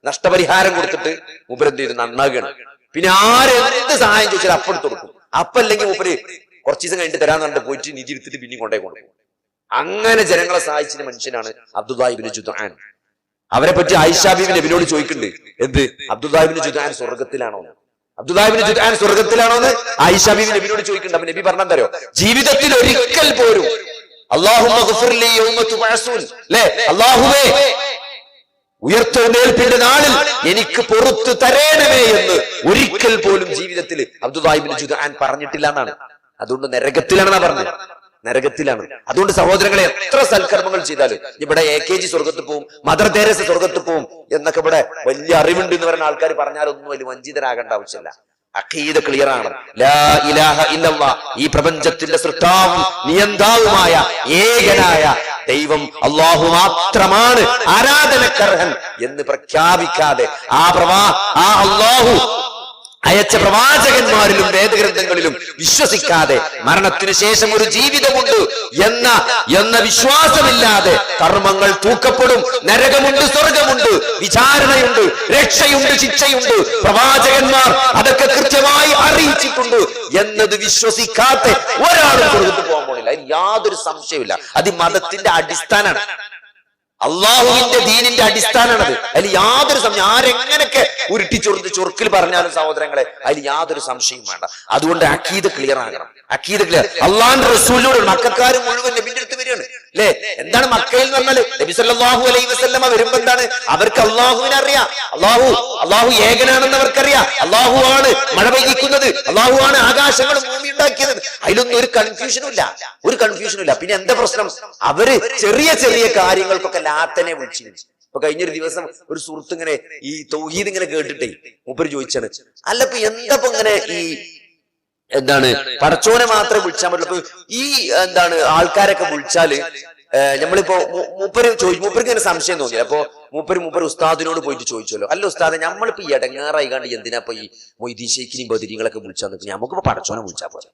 നഷ്ടപരിഹാരം കൊടുത്തിട്ട് മൂപ്പര് എന്ത് ചെയ്തു, നന്നാകുകയാണ്. പിന്നെ ആരെന്ത് സഹായം ചോദിച്ചാൽ അപ്പം എടുത്ത് കൊടുക്കും. അല്ലെങ്കിൽ മൂപ്പര് കുറച്ച് ദിവസം കഴിഞ്ഞിട്ട് തരാന്ന് പറഞ്ഞിട്ട് പോയിട്ട് നിധി എടുത്തിട്ട് പിന്നെ കൊണ്ടുപോകും. അങ്ങനെ ജനങ്ങളെ സഹായിച്ച മനുഷ്യനാണ് അബ്ദുല്ലാഹിബ്നു ജുദ്ആൻ. അവരെ പറ്റി ആയിഷ ബീവി നബിയോട് ചോദിക്കുന്നുണ്ട്, എന്ത് അബ്ദുല്ലാഹിബ്നു ജുദ്ആൻ സ്വർഗത്തിലാണോ, അബ്ദുല്ലാഹിബ്നു ജുദ്ആൻ സ്വർഗത്തിലാണോ എന്ന് ആയിഷ ബീവി നബിയോട് ചോദിക്കുന്നുണ്ട്. അപ്പൊ നബി പറഞ്ഞെന്തറിയോ, ജീവിതത്തിൽ ഒരിക്കൽ പോലും അല്ലാഹുവേ ഉയർത്തെഴുന്നേൽപ്പിന്റെ നാളിൽ എനിക്ക് പുറത്തു തരേണമേ എന്ന് ഒരിക്കൽ പോലും ജീവിതത്തിൽ അബ്ദുല്ലാഹിബ്നു ജുദ്ആൻ പറഞ്ഞിട്ടില്ല എന്നാണ്. അതുകൊണ്ട് നരകത്തിലാണെന്നാ പറഞ്ഞത്, നരകത്തിലാണ്. അതുകൊണ്ട് സഹോദരങ്ങളെ, എത്ര സൽക്കർമ്മങ്ങൾ ചെയ്താലും ഇവിടെ AKG സ്വർഗത്ത് പോവും, മദർ തെരേസ സ്വർഗത്ത് പോവും എന്നൊക്കെ ഇവിടെ വലിയ അറിവുണ്ട് എന്ന് പറയുന്ന ആൾക്കാർ പറഞ്ഞാലൊന്നും വലിയ വഞ്ചിതരാകേണ്ട ആവശ്യമില്ല. അഖീദ ക്ലിയർ ആണ്. ലാ ഇലാഹ ഇല്ലല്ലാഹ്, ഈ പ്രപഞ്ചത്തിന്റെ സൃഷ്ടാവും നിയന്താവുമായ ഏകനായ ദൈവം അല്ലാഹു മാത്രമാണ് ആരാധനക്കർഹൻ എന്ന് പ്രഖ്യാപിക്കാതെ ആ അല്ലാഹു അയച്ച പ്രവാചകന്മാരിലും വേദഗ്രന്ഥങ്ങളിലും വിശ്വസിക്കാതെ മരണത്തിന് ശേഷം ഒരു ജീവിതമുണ്ട് എന്ന വിശ്വാസമില്ലാതെ കർമ്മങ്ങൾ തൂക്കപ്പെടും. നരകമുണ്ട്, സ്വർഗമുണ്ട്, വിചാരണയുണ്ട്, രക്ഷയുണ്ട്, ശിക്ഷയുണ്ട്, പ്രവാചകന്മാർ അതൊക്കെ കൃത്യമായി അറിയിച്ചിട്ടുണ്ട് എന്നത് വിശ്വസിക്കാത്ത ഒരാളും സ്വർഗത്ത് പോകാൻ പോണില്ല. അതിന് യാതൊരു സംശയമില്ല. അത് മതത്തിന്റെ അടിസ്ഥാനമാണ്, അള്ളാഹുവിന്റെ ദീനിന്റെ അടിസ്ഥാനമാണത്. അതിൽ യാതൊരു സംശയം, ആരെങ്ങനെയൊക്കെ ഉരുട്ടിച്ചൊറുത്ത് ചൊറുക്കിൽ പറഞ്ഞാലും സഹോദരങ്ങളെ അതിൽ യാതൊരു സംശയവും വേണ്ട. അതുകൊണ്ട് അഖീദ ക്ലിയർ ആകണം. അഖീദ ക്ലിയർ. അള്ളാഹുവിന്റെ റസൂലിനോട് മക്കക്കാർ മുഴുവൻ നബിന്റെ അടുത്ത് വരികയാണ് അല്ലെ. എന്താണ് മക്കയിൽ എന്ന് പറഞ്ഞാല്, നബി സല്ലല്ലാഹു അലൈഹി വസല്ലമ വരുമ്പോ എന്താണ്, അവർക്ക് അള്ളാഹുവിനെ അറിയാം, അള്ളാഹു ഏകനാണെന്ന് അവർക്കറിയാം, അള്ളാഹു ആണ് മഴ പെയ്യിക്കുന്നത്, അള്ളാഹു ആണ് ആകാശങ്ങളും ഭൂമി ഉണ്ടാക്കിയത്. അതിലൊന്നും ഒരു കൺഫ്യൂഷനും ഇല്ല. പിന്നെ എന്താ പ്രശ്നം, അവര് ചെറിയ ചെറിയ കാര്യങ്ങൾക്കൊക്കെ ലാത്തനെ വിളിച്ചിരുന്നു. ഇപ്പൊ കഴിഞ്ഞൊരു ദിവസം ഒരു സുഹൃത്ത് ഇങ്ങനെ ഈ തൗഹീദ് ഇങ്ങനെ കേട്ടിട്ടേ മൂപ്പര് ചോദിച്ചാണ്, അല്ല ഇപ്പൊ എന്താ ഇങ്ങനെ ഈ എന്താണ് പടച്ചോനെ മാത്രമേ വിളിച്ചാൽ പറ്റുള്ളൂ, ഈ എന്താണ് ആൾക്കാരൊക്കെ വിളിച്ചാല് നമ്മളിപ്പോ മൂപ്പർക്ക് ഇങ്ങനെ സംശയം തോന്നി. അപ്പൊ മൂപ്പര് ഉസ്താദിനോട് പോയിട്ട് ചോദിച്ചല്ലോ, അല്ല ഉസ്താദെ നമ്മളിപ്പോ ഈ ഇടങ്ങാറായി കണ്ട് എന്തിനാ ഇപ്പൊ ഈ മൊയ്തീൻ ശൈഖിനെയും ബദരീങ്ങളൊക്കെ വിളിച്ചാൽ നമുക്കിപ്പോ പടച്ചോനെ വിളിച്ചാൽ പോരെ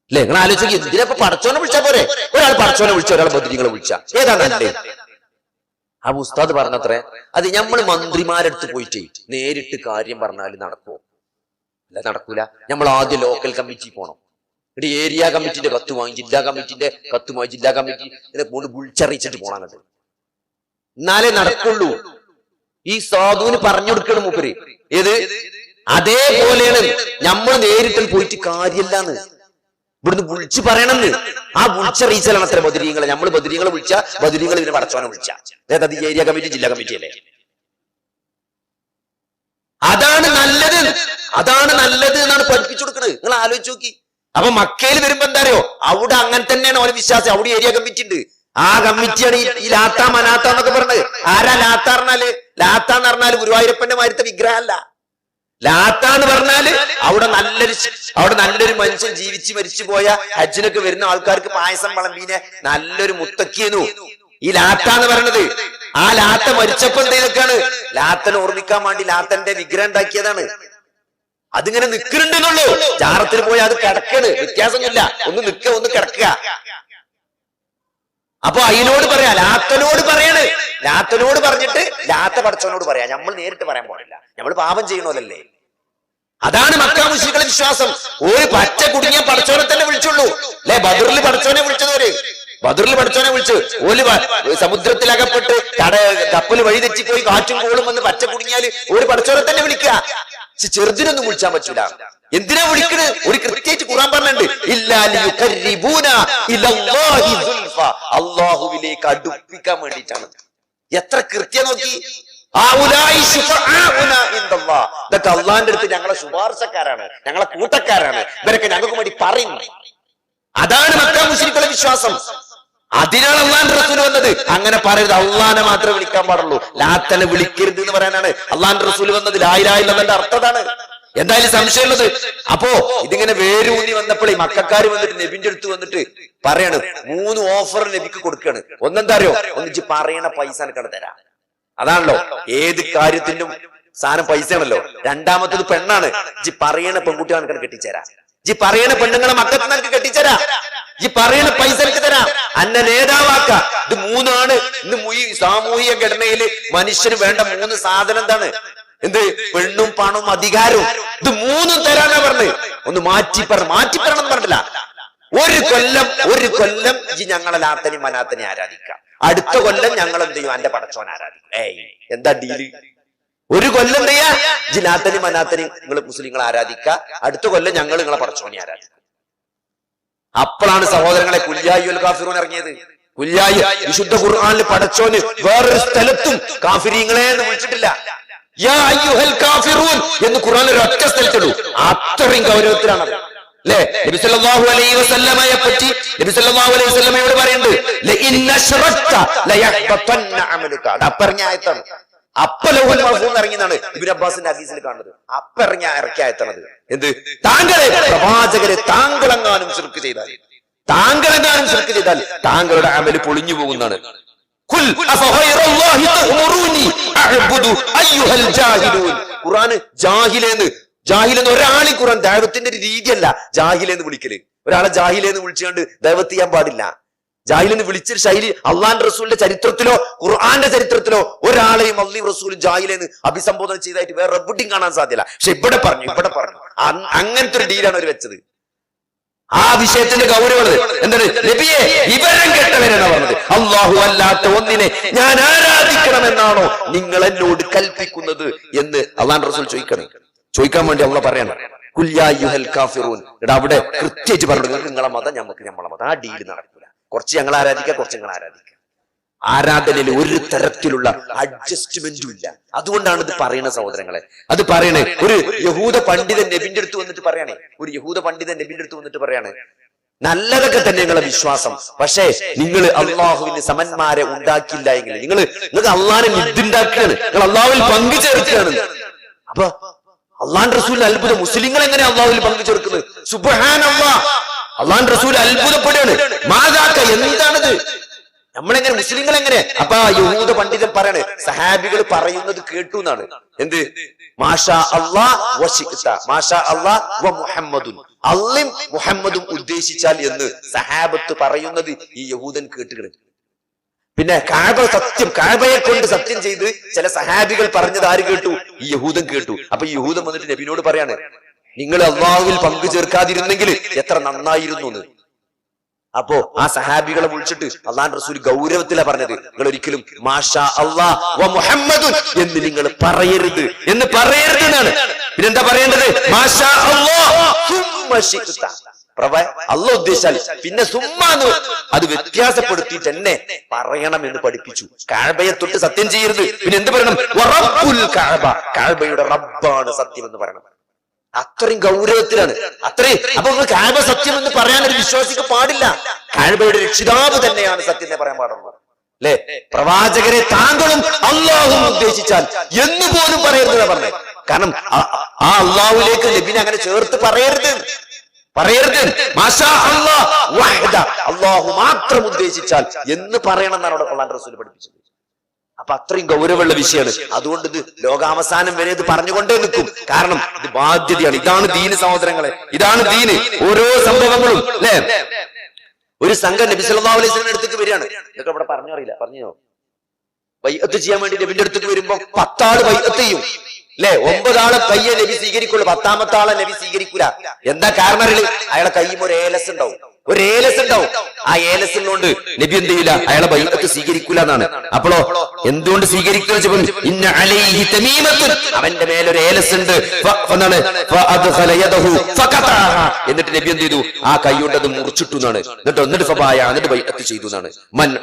അല്ലെ? നിങ്ങൾ ആലോചിക്കുക, എന്തിനാ ഇപ്പൊ പടച്ചോനെ വിളിച്ചാൽ പോരെ? ഒരാൾ പടച്ചോനെ വിളിച്ച, ഒരാൾ ബദരീങ്ങളെ വിളിച്ച, ഏതാ നല്ലേ? ആ ഉസ്താദ് പറഞ്ഞത്രേ, അത് നമ്മൾ മന്ത്രിമാരെടുത്ത് പോയിട്ട് നേരിട്ട് കാര്യം പറഞ്ഞാൽ നടക്കുമോ? അല്ല, നടക്കൂല. നമ്മൾ ആദ്യം ലോക്കൽ കമ്മിറ്റി പോകണം, എന്നിട്ട് ഏരിയ കമ്മിറ്റിന്റെ കത്ത് വാങ്ങി, ജില്ലാ കമ്മിറ്റിന്റെ കത്ത് വാങ്ങി, ജില്ലാ കമ്മിറ്റി കൊണ്ട് വിളിച്ചറിയിച്ചിട്ട് പോകണം. അങ്ങോട്ട് എന്നാലേ നടക്കുള്ളൂ. ഈ സാധുവിന് പറഞ്ഞു കൊടുക്കണം മൂപ്പര്. ഏത് അതേപോലെയാണ് നമ്മൾ നേരിട്ട് പോയിട്ട് കാര്യമില്ലാന്ന് ഇവിടുന്ന് വിളിച്ചു പറയണമെന്ന്. ആ വിളിച്ചറിയിച്ചാലാണ് അത്ര ബദരീങ്ങളെ. നമ്മൾ ബദരീങ്ങളെ വിളിച്ച ബദരീങ്ങൾ ഇതിനെ പടച്ചോനെ വിളിച്ച ഏതത് ഏരിയ കമ്മിറ്റി ജില്ലാ കമ്മിറ്റി അല്ലേ? അതാണ് നല്ലത്, അതാണ് നല്ലത് എന്നാണ് പഠിപ്പിച്ചു കൊടുക്കുന്നത്. നിങ്ങൾ ആലോചിച്ച് നോക്കി. അപ്പൊ മക്കയിൽ വരുമ്പോ എന്താ അറിയോ, അവിടെ അങ്ങനെ തന്നെയാണ് ഓരോ വിശ്വാസം. അവിടെ ഏരിയ കമ്മിറ്റി ഉണ്ട്. ആ കമ്മിറ്റിയാണ് ഈ ലാത്ത മനാത്ത എന്നൊക്കെ പറഞ്ഞത്. ആരാ ലാത്ത പറഞ്ഞാല്? ലാത്ത എന്ന് പറഞ്ഞാല് ഗുരുവായൂരപ്പന്റെ മാരത്തെ വിഗ്രഹമല്ല. ലാത്ത എന്ന് പറഞ്ഞാല് അവിടെ നല്ലൊരു മനുഷ്യൻ ജീവിച്ച് മരിച്ചു പോയ ഹജ്ജിനൊക്കെ വരുന്ന ആൾക്കാർക്ക് പായസം വിളമ്പീനെ നല്ലൊരു മുത്തക്കിയെന്നു ഈ ലാത്ത എന്ന് പറയണത്. ആ ലാത്ത മരിച്ചപ്പോ എന്തെങ്കിലൊക്കെയാണ് ലാത്തനെ ഓർമ്മിക്കാൻ വേണ്ടി ലാത്തന്റെ വിഗ്രഹം ഉണ്ടാക്കിയതാണ്. അതിങ്ങനെ നിൽക്കുന്നുണ്ടെന്നുള്ളൂ. ജാറത്തിൽ പോയി അത് കിടക്കണ്, വ്യത്യാസമൊന്നുമില്ല. ഒന്ന് നിൽക്കുക, ഒന്ന് കിടക്കുക. അപ്പൊ അതിനോട് പറയാ, ലാത്തനോട് പറയണ്. ലാത്തനോട് പറഞ്ഞിട്ട് ലാത്ത പടച്ചവനോട് പറയാ. നമ്മൾ നേരിട്ട് പറയാൻ പാടില്ല, നമ്മൾ പാപം ചെയ്യണോലല്ലേ. അതാണ് മക്കാ മുശ്രിക്കുകളുടെ വിശ്വാസം. ഒരു പച്ച കുടുങ്ങിയ പടച്ചോനെ തന്നെ വിളിച്ചുള്ളൂ അല്ലെ? ബദറിൽ പടച്ചോനെ വിളിച്ചതോര്, ബദറിൽ പടച്ചോനെ വിളിച്ചു. ഓല് സമുദ്രത്തിലകപ്പെട്ട് കപ്പൽ വഴി തെറ്റിപ്പോയി കാറ്റും കോളും വന്ന് പച്ച കുടുങ്ങിയാല് ഒരു പടച്ചോനെ തന്നെ വിളിക്കുക. ചെറുതിനൊന്നും വിളിച്ചാൻ പറ്റൂല. എന്തിനാ വിളിക്കണത്? ഒരു കൃത്യമായിട്ട് ഖുർആൻ പറഞ്ഞിട്ടുണ്ട്, അല്ലാഹുവിലേക്ക് അടുപ്പിക്കാൻ വേണ്ടിയിട്ടാണ്. എത്ര കൃത്യം നോക്കി. ഇതൊക്കെ അള്ളാന്റെ അടുത്ത് ഞങ്ങളെ ശുപാർശക്കാരാണ്, ഞങ്ങളെ കൂട്ടക്കാരാണ്, ഇവരൊക്കെ ഞങ്ങൾക്ക് വേണ്ടി പറയുന്നു. അതാണ് മക്കാ മുശ്രിക്കുകളുടെ വിശ്വാസം. അതിനാണ് അള്ളാന്റെ റസൂൽ വന്നത്. അങ്ങനെ പറയരുത്, അള്ളാനെ മാത്രമേ വിളിക്കാൻ പാടുള്ളൂ, ലാത്തനെ വിളിക്കരുത് എന്ന് പറയാനാണ് അള്ളാന്റെ റസൂൽ വന്നത്. ലാ ഇലാഹ ഇല്ലല്ലാഹ് അർത്ഥതാണ്. എന്തായാലും സംശയമുള്ളത്. അപ്പോ ഇതിങ്ങനെ വേരൂന്നി വന്നപ്പോഴേ മക്കാര് വന്നിട്ട് നബിന്റെ അടുത്ത് വന്നിട്ട് പറയാണ്, 3 ഓഫർ നബിക്ക് കൊടുക്കാണ്. ഒന്നെന്താ അറിയോ? ഒന്നിച്ച് പറയണ പൈസ എനിക്കവിടെ തരാം. അതാണല്ലോ ഏത് കാര്യത്തിനും സാധനം പൈസയാണല്ലോ. രണ്ടാമത്തത് പെണ്ണാണ്. ജി പറയണ പെൺകുട്ടികൾ എനിക്ക് കെട്ടിച്ചേരാ. ജി പറയണ പെണ്ണുങ്ങളെ മക്കൾക്ക് എനിക്ക് കെട്ടിച്ചേരാ. ജി പറയണ പൈസ എനിക്ക് തരാം. അന്നെ നേതാവാക്ക. ഇത് 3 ആണ്. ഇന്ന് സാമൂഹിക ഘടനയില് മനുഷ്യന് വേണ്ട 3 സാധനം എന്താണ്? എന്ത്? പെണ്ണും പണവും അധികാരവും. ഇത് 3 തരാനാ പറഞ്ഞത്. ഒന്ന് മാറ്റിപ്പറയണം എന്ന് പറഞ്ഞില്ല. ഒരു കൊല്ലം ജി ഞങ്ങളെ ലാത്തനെയും മനാത്തനെ ആരാധിക്കാം. അടുത്ത കൊല്ലം ഞങ്ങൾ എന്ത് ചെയ്യും? എന്റെ പടച്ചോൻ ആരാധിക്കും. എന്താ ഡീല്? ഒരു കൊല്ലം എന്ത് ചെയ്യാ? ജി ലാത്തനെയും മനാത്തനെയും നിങ്ങൾ മുസ്ലിങ്ങൾ ആരാധിക്കുക. അടുത്ത കൊല്ലം ഞങ്ങൾ നിങ്ങളെ പടച്ചോനെ ആരാധിക്കും. അപ്പോഴാണ് സഹോദരങ്ങളെ കുല്യായുൽ കാഫിറൂൻ ഇറങ്ങിയത്. കുല്യായി വിശുദ്ധ ഖുർആനിൽ പടച്ചോന് വേറൊരു സ്ഥലത്തും കാഫിരീങ്ങളെ എന്ന് വിളിച്ചിട്ടില്ല. യാ അയ്യുഹൽ കാഫിറൂൻ എന്ന് ഖുർആനിൽ ഒരൊറ്റ സ്ഥലത്തുള്ളൂ. അത്രയും ഗൗരവത്തിലാണ് അല്ലേ? നബി സല്ലല്ലാഹു അലൈഹി വസല്ലമയെ പറ്റി നബി സല്ലല്ലാഹു അലൈഹി വസല്ലമയോട് പറയുന്നുണ്ട്, ലഇൻ അശ്റക്ത ലയഹ്ബതന്ന അമലുക. അപ്പറഞ്ഞ ആയത്താണ്. അപ്പലൗഹുൽ മഹ്ഫൂസ് ഇറങ്ങിയതാണ് ഇബ്നു അബ്ബാസിന്റെ ഹദീസിൽ കാണുന്നത്. ഇറക്കിയ ആയത്താണത്. എന്ത്? താങ്കളെ പ്രവാചകരെ താങ്കളെങ്ങാനും ശിർക്ക് ചെയ്താൽ താങ്കളുടെ അമല് പൊളിഞ്ഞു പോകുന്നതാണ്. ഖുർആന് ജാഹിലെന്ന് ഒരാളെ ഖുർആൻ ദൈവത്തിന്റെ ഒരു രീതിയല്ല ജാഹിലെന്ന് വിളിക്കല്. ഒരാളെ ജാഹിലെന്ന് വിളിച്ചുകൊണ്ട് ദൈവത്ത് ചെയ്യാൻ പാടില്ല. ജാഹിലെന്ന് വിളിച്ചൊരു ശൈലി അള്ളാന്റെ റസൂലിന്റെ ചരിത്രത്തിലോ ഖുർആന്റെ ചരിത്രത്തിലോ ഒരാളെയും അള്ളി റസൂലും ജാഹിലെന്ന് അഭിസംബോധന ചെയ്തായിട്ട് വേറെ എവിടെയും കാണാൻ സാധ്യല്ല. പക്ഷെ ഇവിടെ പറഞ്ഞു അങ്ങനത്തെ ഒരു ഡീലാണ് അവർ വെച്ചത്. ആ വിഷയത്തിന്റെ ഗൗരവം എന്താണ്? നബിയെ വിവരം കേട്ടവരാണ് പറഞ്ഞത്. അല്ലാഹു അല്ലാത്ത ഒന്നിനെ ഞാൻ ആരാധിക്കണമെന്നാണോ നിങ്ങൾ എന്നോട് കൽപ്പിക്കുന്നത് എന്ന് അള്ളാന്റെ റസൂൽ ചോദിക്കാൻ വേണ്ടി അള്ളാഹ് പറയണം. ഖുൽ യാ അയ്യുഹൽ കാഫിറൂൻ. അവിടെ കൃത്യമായിട്ട് പറഞ്ഞു, നിങ്ങൾക്ക് നിങ്ങളെ മതം, ഞമ്മക്ക് നമ്മളെ മതം. ആ ഡീല് നടക്കൂല. കുറച്ച് ഞങ്ങൾ ആരാധിക്കുക, കുറച്ച് നിങ്ങൾ ആരാധിക്കുക. ആരാധനയിൽ ഒരു തരത്തിലുള്ള അഡ്ജസ്റ്റ്മെന്റും ഇല്ല. അതുകൊണ്ടാണ് ഇത് പറയുന്ന സഹോദരങ്ങളെ. അത് പറയണേ ഒരു യഹൂദ പണ്ഡിതൻ നബിന്റെ അടുത്ത് വന്നിട്ട് പറയാണ്, നല്ലതൊക്കെ തന്നെ നിങ്ങളെ വിശ്വാസം, പക്ഷേ നിങ്ങൾ അള്ളാഹുവിന് സമന്മാരെ ഉണ്ടാക്കില്ല എങ്കിൽ നിങ്ങൾക്ക് അള്ളാഹിനെ നിദ്ദുണ്ടാക്കുകയാണ്, നിങ്ങൾ അള്ളാഹുവിൽ പങ്കു ചേർക്കുകയാണ്. അപ്പൊ അള്ളാഹ് റസൂൽ അത്ഭുതം. മുസ്ലിങ്ങൾ എങ്ങനെ അള്ളാഹുവിൽ പങ്കു ചേർക്കുന്നത്? സുബ്ഹാനല്ലാഹ്. അള്ളാഹ് റസൂൽ അത്ഭുതപ്പെടുകയാണ്. മാദാക, എന്താണിത്? നമ്മളെങ്ങനെ, മുസ്ലിങ്ങൾ എങ്ങനെ? അപ്പൊ യഹൂദ പണ്ഡിതൻ പറയാണ്, സഹാബികൾ പറയുന്നത് കേട്ടു എന്നാണ്. എന്ത്? മാഷാ അല്ലാഹ് വശിഖ്ത, മാഷാ അല്ലാഹ് വ മുഹമ്മദുൻ. അള്ളയും മുഹമ്മദും ഉദ്ദേശിച്ചാൽ എന്ന് സഹാബത്ത് പറയുന്നത് ഈ യഹൂദൻ കേട്ടുകിട. പിന്നെ കാബയെ കൊണ്ട് സത്യം ചെയ്ത് ചില സഹാബികൾ പറഞ്ഞത് ആര് കേട്ടു? ഈ യഹൂദൻ കേട്ടു. അപ്പൊ ഈ യഹൂദൻ വന്നിട്ട് നബിനോട് പറയാണ്, നിങ്ങൾ അള്ളാഹുവിൽ പങ്കു ചേർക്കാതിരുന്നെങ്കിൽ എത്ര നന്നായിരുന്നു എന്ന്. അപ്പോ ആ സഹാബികളെ വിളിച്ചിട്ട് അള്ളാഹു റസൂൽ ഗൗരവത്തിലാ പറഞ്ഞത്, നിങ്ങൾ ഒരിക്കലും മാഷാ അല്ലാഹ് വ മുഹമ്മദുൻ എന്ന് നിങ്ങൾ പറയരുത് എന്നാണ്. പിന്നെന്താ പറയേണ്ടത്? മാഷാ അല്ലാഹ് സുമ്മ ശിഖ്ത. അള്ളാഹ് ഉദ്ദേശിച്ചാൽ പിന്നെ സുമ്മാന്ന് അത് വ്യത്യാസപ്പെടുത്തിയിട്ട് എന്നെ പറയണം എന്ന് പഠിപ്പിച്ചു. കഅബയെ തൊട്ട് സത്യം ചെയ്യരുത്. പിന്നെ എന്ത് പറയണം? വറബ്ബുൽ കഅബ, കഅബയുടെ റബ്ബാണ് സത്യം എന്ന് പറയണം. അത്രയും ഗൗരവത്തിലാണ്. അത്രയും അപ്പൊ കഅബ സത്യം എന്ന് പറയാൻ ഒരു വിശ്വാസിക്ക് പാടില്ല. കഅബയുടെ രക്ഷിതാവ് തന്നെയാണ് സത്യം എന്ന് പറയാൻ പാടുള്ളൂ. അല്ലെ? പ്രവാചകരെ താങ്കളും അള്ളാഹും ഉദ്ദേശിച്ചാൽ എന്ന് പോലും പറയരുത് പറഞ്ഞത്. കാരണം ആ അള്ളാഹുലേക്ക് നബിനെ അങ്ങനെ ചേർത്ത് പറയരുത്. മാഷാ അല്ലാഹ് വഹദ, അള്ളാഹു മാത്രം ഉദ്ദേശിച്ചാൽ എന്ന് പറയണം എന്നാണ് അവിടെ അല്ലാഹുവിന്റെ റസൂൽ പഠിപ്പിച്ചത്. അപ്പൊ അത്രയും ഗൗരവമുള്ള വിഷയമാണ്. അതുകൊണ്ട് ഇത് ലോകാവസാനം വരെ ഇത് പറഞ്ഞുകൊണ്ടേ നിൽക്കും. കാരണം ഇത് ബാധ്യതയാണ്. ഇതാണ് ദീന് സഹോദരങ്ങളെ, ഇതാണ് ദീന്. ഓരോ സംഭവങ്ങളും അല്ലെ? ഒരു സംഘം നബി സല്ലല്ലാഹു അലൈഹി വസല്ലം അടുത്തേക്ക് വരികയാണ്. ഇതൊക്കെ ഇവിടെ പറഞ്ഞറിയില്ല, പറഞ്ഞോ? ബൈഅത്ത് ചെയ്യാൻ വേണ്ടി നബിന്റെ അടുത്തേക്ക് വരുമ്പോ 10 ആള് ബൈഅത്ത് ചെയ്യും അല്ലെ? 9 ആളെ കയ്യെ നബി സ്വീകരിക്കുള്ളൂ, 10ാമത്തെ ആളെ നബി സ്വീകരിക്കൂല. എന്താ കാരണം അറിയില്ല? അയാളെ കയ്യും ഒരു ഏലസ് ഉണ്ടാവും. ആ ഏലസിനോണ്ട് നബി എന്ത് ചെയ്യില്ല? അയാളെ ബൈഅത്ത് സ്വീകരിക്കൂല എന്നാണ്. അപ്പോഴോ എന്തുകൊണ്ട് സ്വീകരിക്കുക? അവന്റെ മേലൊരു ഏലസ് ഉണ്ട്. എന്നിട്ട് നബി എന്ത് ചെയ്തു? ആ കൈ കൊണ്ട് അത് മുറിച്ചിട്ടു എന്നാണ്. എന്നിട്ട് ഫബായ, എന്നിട്ട് ബൈഅത്ത് ചെയ്തു എന്നാണ്.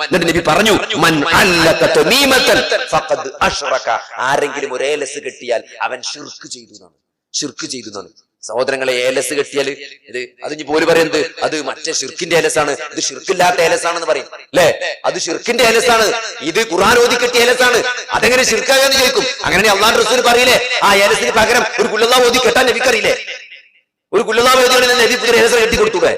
എന്നിട്ട് നബി പറഞ്ഞു, മൻ അല്ലക തമീമതൻ ഫഖദ് അശ്റക, ആരെങ്കിലും ഒരു ഏലസ് കെട്ടിയാൽ അവൻ ശിർക്ക് ചെയ്തു എന്നാണ്. ശിർക്ക് ചെയ്തു എന്നാണ്. സഹോദരങ്ങളെ, ഏലസ് കെട്ടിയാൽ ഇത് അതിന് പോലും പറയുന്നത് അത് മറ്റേ ഷിർക്കിന്റെ ഏലസാണ്, ഇത് ഷിർക്കില്ലാത്ത ഏലസാണെന്ന് പറയും അല്ലെ? അത് ഷിർക്കിന്റെ ഏലസാണ്, ഇത് ഖുർആൻ ഓതി കെട്ടിയ ഏലസാണ്. അതെങ്ങനെ ഷിർക്കാകാന്ന് ചോദിക്കും. അങ്ങനെ അല്ലാഹുവിന്റെ റസൂൽ പറയില്ലേ, ആ ഏലസിന് പകരം ഒരു ഖുൽഹുല്ലാഹ് ഓതി കെട്ടാൻ നബിക്കറിയില്ലേ? ഒരു ഖുൽഹുല്ലാഹ് ഓതിയാണ് നബി ഏലസ് കെട്ടി കൊടുത്തൂടെ?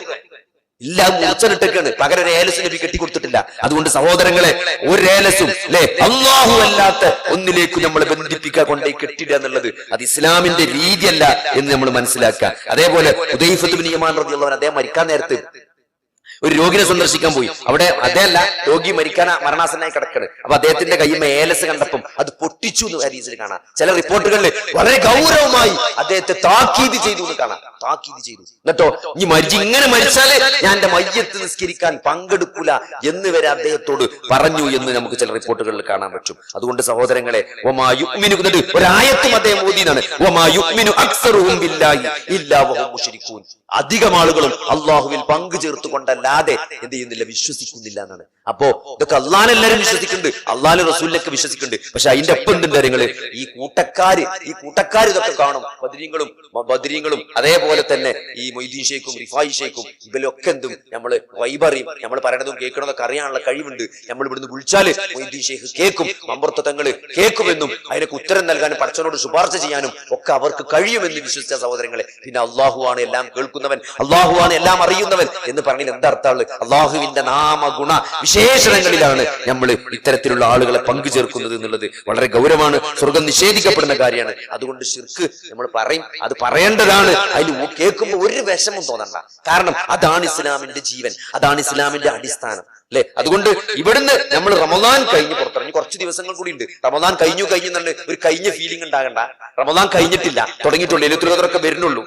ഇല്ല, മൂർച്ചനിട്ടൊക്കെയാണ്. പകരം ഒരു ഏലസ് നബി കെട്ടി കൊടുത്തിട്ടില്ല. അതുകൊണ്ട് സഹോദരങ്ങളെ, ഒരു ഏലസും അല്ലെ അള്ളാഹു അല്ലാത്ത ഒന്നിലേക്ക് നമ്മളെ ബന്ധിപ്പിക്കാൻ കൊണ്ടേ കെട്ടിടുക എന്നുള്ളത് അത് ഇസ്ലാമിന്റെ രീതിയല്ല എന്ന് നമ്മൾ മനസ്സിലാക്കുക. അതേപോലെ ഹുദൈഫത്ത് ഇബ്നു യമാൻ റളിയല്ലാഹു അൻഹു അദ്ദേഹം മരിക്കാൻ നേരത്ത് ഒരു രോഗിനെ സന്ദർശിക്കാൻ പോയി. അവിടെ അതല്ല, രോഗി മരണാസനായി കിടക്കാണ്. അപ്പൊ അദ്ദേഹത്തിന്റെ കയ്യിൽ ഏലസ് കണ്ടപ്പം അത് പൊട്ടിച്ചു എന്ന് ഹദീസിൽ കാണാം. ചില റിപ്പോർട്ടുകളിൽ വളരെ ഗൗരവമായി അദ്ദേഹത്തെ താക്കീത് ചെയ്തു എന്ന് കാണാം. താക്കീത് ചെയ്തു. എന്നിട്ടോ ഇങ്ങനെ മരിച്ചാല് ഞാൻ എന്റെ മയ്യത്ത് നിസ്കരിക്കാൻ പങ്കെടുക്കൂല എന്ന് വരെ അദ്ദേഹത്തോട് പറഞ്ഞു എന്ന് നമുക്ക് ചില റിപ്പോർട്ടുകളിൽ കാണാൻ പറ്റും. അതുകൊണ്ട് സഹോദരങ്ങളെ, ഒരായത്തും അദ്ദേഹം ഓതിയതാണ്, അധികം ആളുകളും അള്ളാഹുവിൽ പങ്കു ചേർത്തുകൊണ്ടല്ലാതെ എന്ത് ചെയ്യുന്നില്ല, വിശ്വസിക്കുന്നില്ല എന്നാണ്. അപ്പോ ഇതൊക്കെ അള്ളാഹ് എല്ലാവരും വിശ്വസിക്കുന്നുണ്ട്, അള്ളാഹ് റസൂലിനൊക്കെ വിശ്വസിക്കുന്നുണ്ട്. പക്ഷെ അതിന്റെ ഒപ്പം എന്തുണ്ട് കാര്യങ്ങള്? ഈ കൂട്ടക്കാര് ഇതൊക്കെ കാണും. ബദരീങ്ങളും അതേപോലെ തന്നെ ഈ മൊയ്തീൻ ഷെയ്ഖും റിഫായി ഷെയ്ഖും ഇവരൊക്കെ എന്തും നമ്മള് വൈബറിയും നമ്മൾ പറയണതും കേൾക്കണതൊക്കെ അറിയാനുള്ള കഴിവുണ്ട്. നമ്മൾ ഇവിടുന്ന് വിളിച്ചാല് മൊയ്തീൻ ഷെയ്ഖ് കേൾക്കും, മമ്പുറത്തങ്ങള് കേൾക്കുമെന്നും അതിനൊക്കെ ഉത്തരം നൽകാനും പടച്ചവനോട് ശുപാർശ ചെയ്യാനും ഒക്കെ അവർക്ക് കഴിയുമെന്ന് വിശ്വസിച്ച സഹോദരങ്ങളെ, പിന്നെ അള്ളാഹു ആണ് എല്ലാം കേൾക്കുന്നവൻ, അള്ളാഹു ആണ് എല്ലാം അറിയുന്നവൻ എന്ന് പറഞ്ഞാൽ എന്താ അർത്ഥമാണ്? അള്ളാഹുവിന്റെ നാമഗുണ വിശേഷണങ്ങളിലാണ് നമ്മൾ ഇത്തരത്തിലുള്ള ആളുകളെ പങ്കുചേർക്കുന്നത് എന്നുള്ളത് വളരെ ഗൗരവമാണ്, സ്വർഗം നിഷേധിക്കപ്പെടുന്ന കാര്യമാണ്. അതുകൊണ്ട് ശിർക്ക് നമ്മൾ പറയും, അത് പറയേണ്ടതാണ്. അതിൽ കേൾക്കുമ്പോൾ ഒരു വിഷമം തോന്നണ്ട. കാരണം അതാണ് ഇസ്ലാമിന്റെ ജീവൻ, അതാണ് ഇസ്ലാമിന്റെ അടിസ്ഥാനം അല്ലെ? അതുകൊണ്ട് ഇവിടുന്ന് നമ്മൾ റമദാൻ കഴിഞ്ഞ് പുറത്തിറങ്ങി കുറച്ച് ദിവസങ്ങൾ കൂടി ഉണ്ട്. റമദാൻ കഴിഞ്ഞു എന്നുള്ള ഒരു കഴിഞ്ഞ ഫീലിംഗ് ഉണ്ടാകണ്ട. റമദാൻ കഴിഞ്ഞിട്ടില്ല, തുടങ്ങിയിട്ടുള്ളൂ, ലൈലത്തുൽ വരുന്നുള്ളൂ.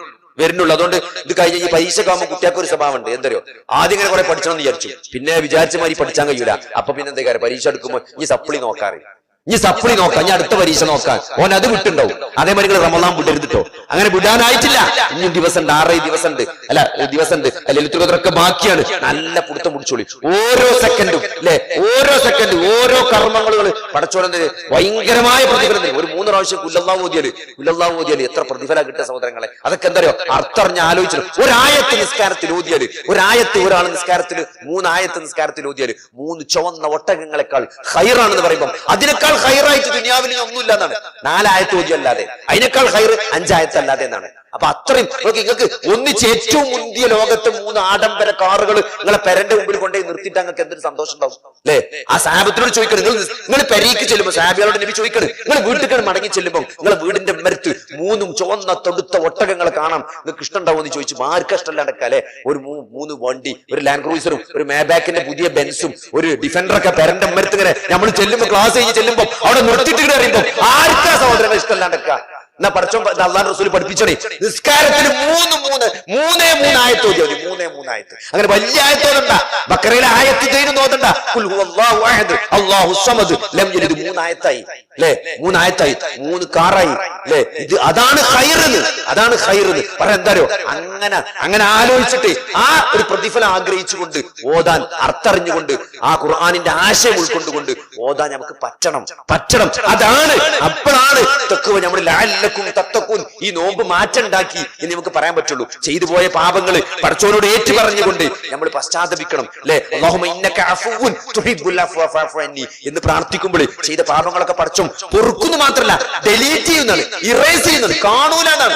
അതുകൊണ്ട് ഇത് കഴിഞ്ഞ ഈ പരീക്ഷക്കാകുമ്പോൾ കുട്ടികൾക്ക് ഒരു സ്വഭാവം ഉണ്ട്. എന്തോ ആദ്യം ഇങ്ങനെ കുറെ പഠിച്ചണമെന്ന് വിചാരിച്ചു, പിന്നെ വിചാരിച്ച മാതിരി പഠിച്ചാൻ കഴിയൂല. അപ്പൊ പിന്നെ എന്താ കാര്യം, പരീക്ഷ എടുക്കുമ്പോൾ ഈ സപ്ലി നോക്കാം, ഇനി അടുത്ത പരീക്ഷ നോക്കാൻ ഓൻ അത് വിട്ടുണ്ടാവും. അതേമാതിരി റമദാൻ വിടരുതിട്ടോ. അങ്ങനെ വിടാനായിട്ടില്ല, ഇനിയും ദിവസമുണ്ട്, 6 ദിവസമുണ്ട്, ലൈലത്തുൽ ബാക്കിയാണ്. നല്ല പുടുത്തം പിടിച്ചോളി. ഓരോ സെക്കൻഡും ഓരോ കർമ്മങ്ങൾ പടച്ചോനെ ഭയങ്കരമായ പ്രതിഫലം. ഒരു 3 പ്രാവശ്യം കുല്ലല്ലാഹു ഓതിയാല് എത്ര പ്രതിഫലം കിട്ടിയ സഹോദരങ്ങളെ. അതൊക്കെ എന്താ പറയുക, അർത്ഥറിഞ്ഞ് ആലോചിച്ചു. ഒരായത്ത് നിസ്കാരത്തിൽ ഓതിയാല്, ഒരാൾ നിസ്കാരത്തിൽ 3 ആയത്ത് നിസ്കാരത്തിൽ ഓതിയാല് 3 ചുവന്ന ഒട്ടകങ്ങളെക്കാൾ ഖൈറാണെന്ന് പറയുമ്പോൾ അതിനേക്കാൾ ഖൈറായിട്ട് ദുനിയാവിൽ ഒന്നുമില്ല എന്നാണ്. 4 ആയത്ത് ഓതിയല്ലാതെ, അതിനേക്കാൾ ഖൈർ 5 ആയത്തല്ലാതെ എന്നാണ്. അപ്പൊ അത്രയും നിങ്ങൾക്ക് ഒന്നിച്ച് ഏറ്റവും മുന്തിയ ലോകത്ത് 3 ആഡംബര കാറുകൾ നിങ്ങളെ പെരന്റെ മുമ്പിൽ കൊണ്ടുപോയി നിർത്തിയിട്ട് നിങ്ങൾക്ക് എന്തൊരു സന്തോഷം ഉണ്ടാവും അല്ലെ? ആ സാഹബത്തിനോട് ചോദിക്കണം, നിങ്ങൾ പെരീക്ക് ചെല്ലുമ്പോൾ സാഹിബികളോട് നബി ചോദിക്കണം, നിങ്ങൾ വീട്ടിൽ മടങ്ങി ചെല്ലുമ്പോൾ നിങ്ങളെ വീടിന്റെ മരത്ത് 3 ചുവന്ന തൊടുത്ത ഒട്ടകങ്ങളെ കാണാം, നിങ്ങൾക്ക് ഇഷ്ടമുണ്ടാവും എന്ന് ചോദിച്ചു. ആർക്കും ഇഷ്ടമല്ലാണ്ടൊക്കെ അല്ലെ? ഒരു 3 വണ്ടി, ഒരു ലാൻഡ് ക്രൂസറും, ഒരു മേബാക്കിന്റെ പുതിയ ബെൻസും, ഒരു ഡിഫൻഡറൊക്കെ പെരന്റെ മരത്ത് ഇങ്ങനെ നമ്മൾ ചെല്ലുമ്പോൾ, ക്ലാസ് കഴിഞ്ഞ് ചെല്ലുമ്പോൾ അവിടെ നിർത്തിയിട്ട് അറിയുമ്പോൾ ആർക്കാ സഹോദരങ്ങൾ ഇഷ്ടമല്ലാണ്ടൊക്കെ എന്നാ പഠിച്ചോ അള്ളാഹു റസൂൽ പഠിപ്പിച്ചോണേ, നിസ്കാരത്തിന് മൂന്നേ ആയത്ത് ഓതി, മൂന്ന് ആയത്ത്. അങ്ങനെ വലിയ ആയത്തോടണ്ട, ബക്കറയിലെ ആയത്ത് തീരുന്നു ഓതണ്ട. അല്ലാഹു സമദ് ലം യലിദ്, 3 ആയത്തായി അല്ലെ, 3 ആയത്തായി, 3 കാറായി അല്ലെ. ഇത് അതാണ് ഖൈറെന്ന്, അതാണ് ഖൈറെന്ന് പറയാൻ. എന്താരോ അങ്ങനെ ആലോചിച്ചിട്ട് ആ ഒരു പ്രതിഫലം ആഗ്രഹിച്ചുകൊണ്ട് ഓതാൻ, അർത്ഥറിഞ്ഞുകൊണ്ട് ആ ഖുർആനിന്റെ ആശയം ഉൾക്കൊണ്ടുകൊണ്ട് ഓതാൻ നമുക്ക് പറ്റണം. അതാണ്, അപ്പോഴാണ് തഖ്വ. നമ്മൾ ലഅല്ലക്കും തത്തഖൂൻ, ഈ നോമ്പ് മാറ്റുണ്ടാക്കി എന്ന് നമുക്ക് പറയാൻ പറ്റുള്ളൂ. ചെയ്തു പോയ പാപങ്ങള് പടച്ചോനോട് ഏറ്റു പറഞ്ഞുകൊണ്ട് നമ്മൾ പശ്ചാത്തപിക്കണം അല്ലെ. അല്ലാഹുമ്മ ഇന്നക അഫുവുൻ തുഹിബ്ബുൽ അഫ്വ ഫഅഫു അന്നി എന്ന് പ്രാർത്ഥിക്കുമ്പോൾ ചെയ്ത പാപങ്ങളൊക്കെ പടച്ചോൻ പൊറുക്കുന്നു മാത്രല്ല ഡിലീറ്റ് ചെയ്യുന്നതാണ്, ഇറേസ് ചെയ്യുന്നത്. കാണൂലാണ്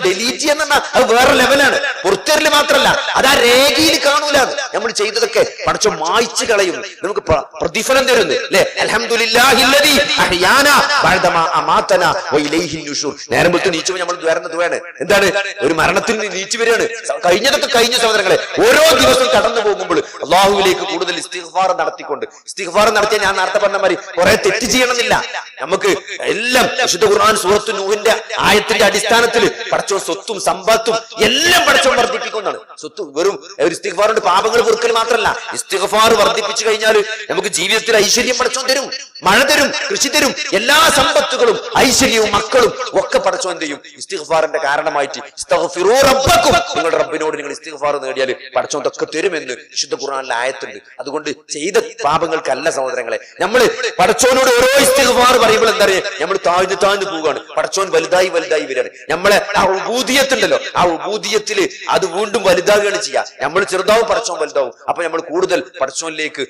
ഡിലീറ്റ് ചെയ്യുന്ന, അത് വേറെ ലെവലാണ്. പുറത്തേറില് മാത്രല്ല, അത് ആ രേഖയിൽ കാണൂലാണ്. നമ്മൾ ചെയ്തതൊക്കെ പടച്ചോൻ മായ്ച്ചു കളയും, നമുക്ക് പ്രതിഫലം തരുന്നു അല്ലെ. അൽഹംദുലില്ലാഹില്ലദീ അഹ്യാനാ ബഅദമാ അമാതനാ വഇലൈഹി നുശൂർ. നേരം വെച്ച് നീച്ചു നമ്മൾ ദ്വാരുന്നതാണ്. എന്താണ്? ഒരു മരണത്തിൽ നിന്ന് നീച്ചു വരികയാണ്. കഴിഞ്ഞതൊക്കെ കഴിഞ്ഞ സഹോദരങ്ങളെ, ഓരോ ദിവസവും കടന്നു പോകുമ്പോൾ അള്ളാഹുവിലേക്ക് കൂടുതൽ ഇസ്തിഗ്ഫാർ നടത്തിക്കൊണ്ട്, ഇസ്തിഗ്ഫാർ നടത്തിയ ഞാൻ നേരത്തെ പറഞ്ഞ മാതിരി കുറെ തെറ്റ് ചെയ്യണമെന്നില്ല. നമുക്ക് എല്ലാം വിശുദ്ധ ഖുർആൻ സൂറത്ത് നൂഹിന്റെ ആയത്തിന്റെ അടിസ്ഥാനത്തിൽ പടച്ചോൻ സ്വത്തും സമ്പത്തും എല്ലാം പടച്ചോൻ വർദ്ധിപ്പിക്കുന്നതാണ്. സ്വത്ത് വെറും ഒരു ഇസ്തിഗ്ഫാറിന്റെ പാപങ്ങൾ പൊറുക്കൽ മാത്രമല്ല, ഇസ്തിഗ്ഫാർ വർദ്ധിപ്പിച്ചു കഴിഞ്ഞാൽ നമുക്ക് ജീവിതത്തിൽ ഐശ്വര്യം പടച്ചോൻ തരും, മഴ തരും, കൃഷി തരും, എല്ലാ സമ്പത്തുകളും ഐശ്വര്യവും മക്കളും ഒക്കെ പടച്ചോൻ ചെയ്യും ഇസ്തിഗ്ഫാറിന്റെ കാരണമായിട്ട്. ഇസ്തഗ്ഫിറൂ റബ്ബക്കും, നിങ്ങളുടെ റബ്ബിനോട് നിങ്ങൾ ഇസ്തിഗ്ഫാർ നേടിയാൽ പടച്ചോൻ ഇതൊക്കെ തരുമെന്ന് വിശുദ്ധ ഖുർആനിലെ ആയത്തുണ്ട്. അതുകൊണ്ട് ചെയ്ത പാപങ്ങൾക്കല്ല സഹോദരങ്ങളെ, നമ്മൾ പടച്ചോനോട് ഓരോ ഇസ്തിഗ്ഫാർ പറയുമ്പോൾ എന്താ പറയുക, നമ്മൾ താഴ്ന്നു പോവുകയാണ്. പടച്ചോൻ വലുതായി വരികയാണ്. നമ്മളെ ആ ഉബൂദിയത്തുണ്ടല്ലോ, ആ ഉബൂദിയത്തില് അത് വീണ്ടും വലുതാവുകയാണ് ചെയ്യുക. നമ്മൾ ചെറുതാവും, പടച്ചോൻ വലുതാവും. അപ്പൊ നമ്മൾ കൂടുതൽ പടച്ചോനിലേക്ക്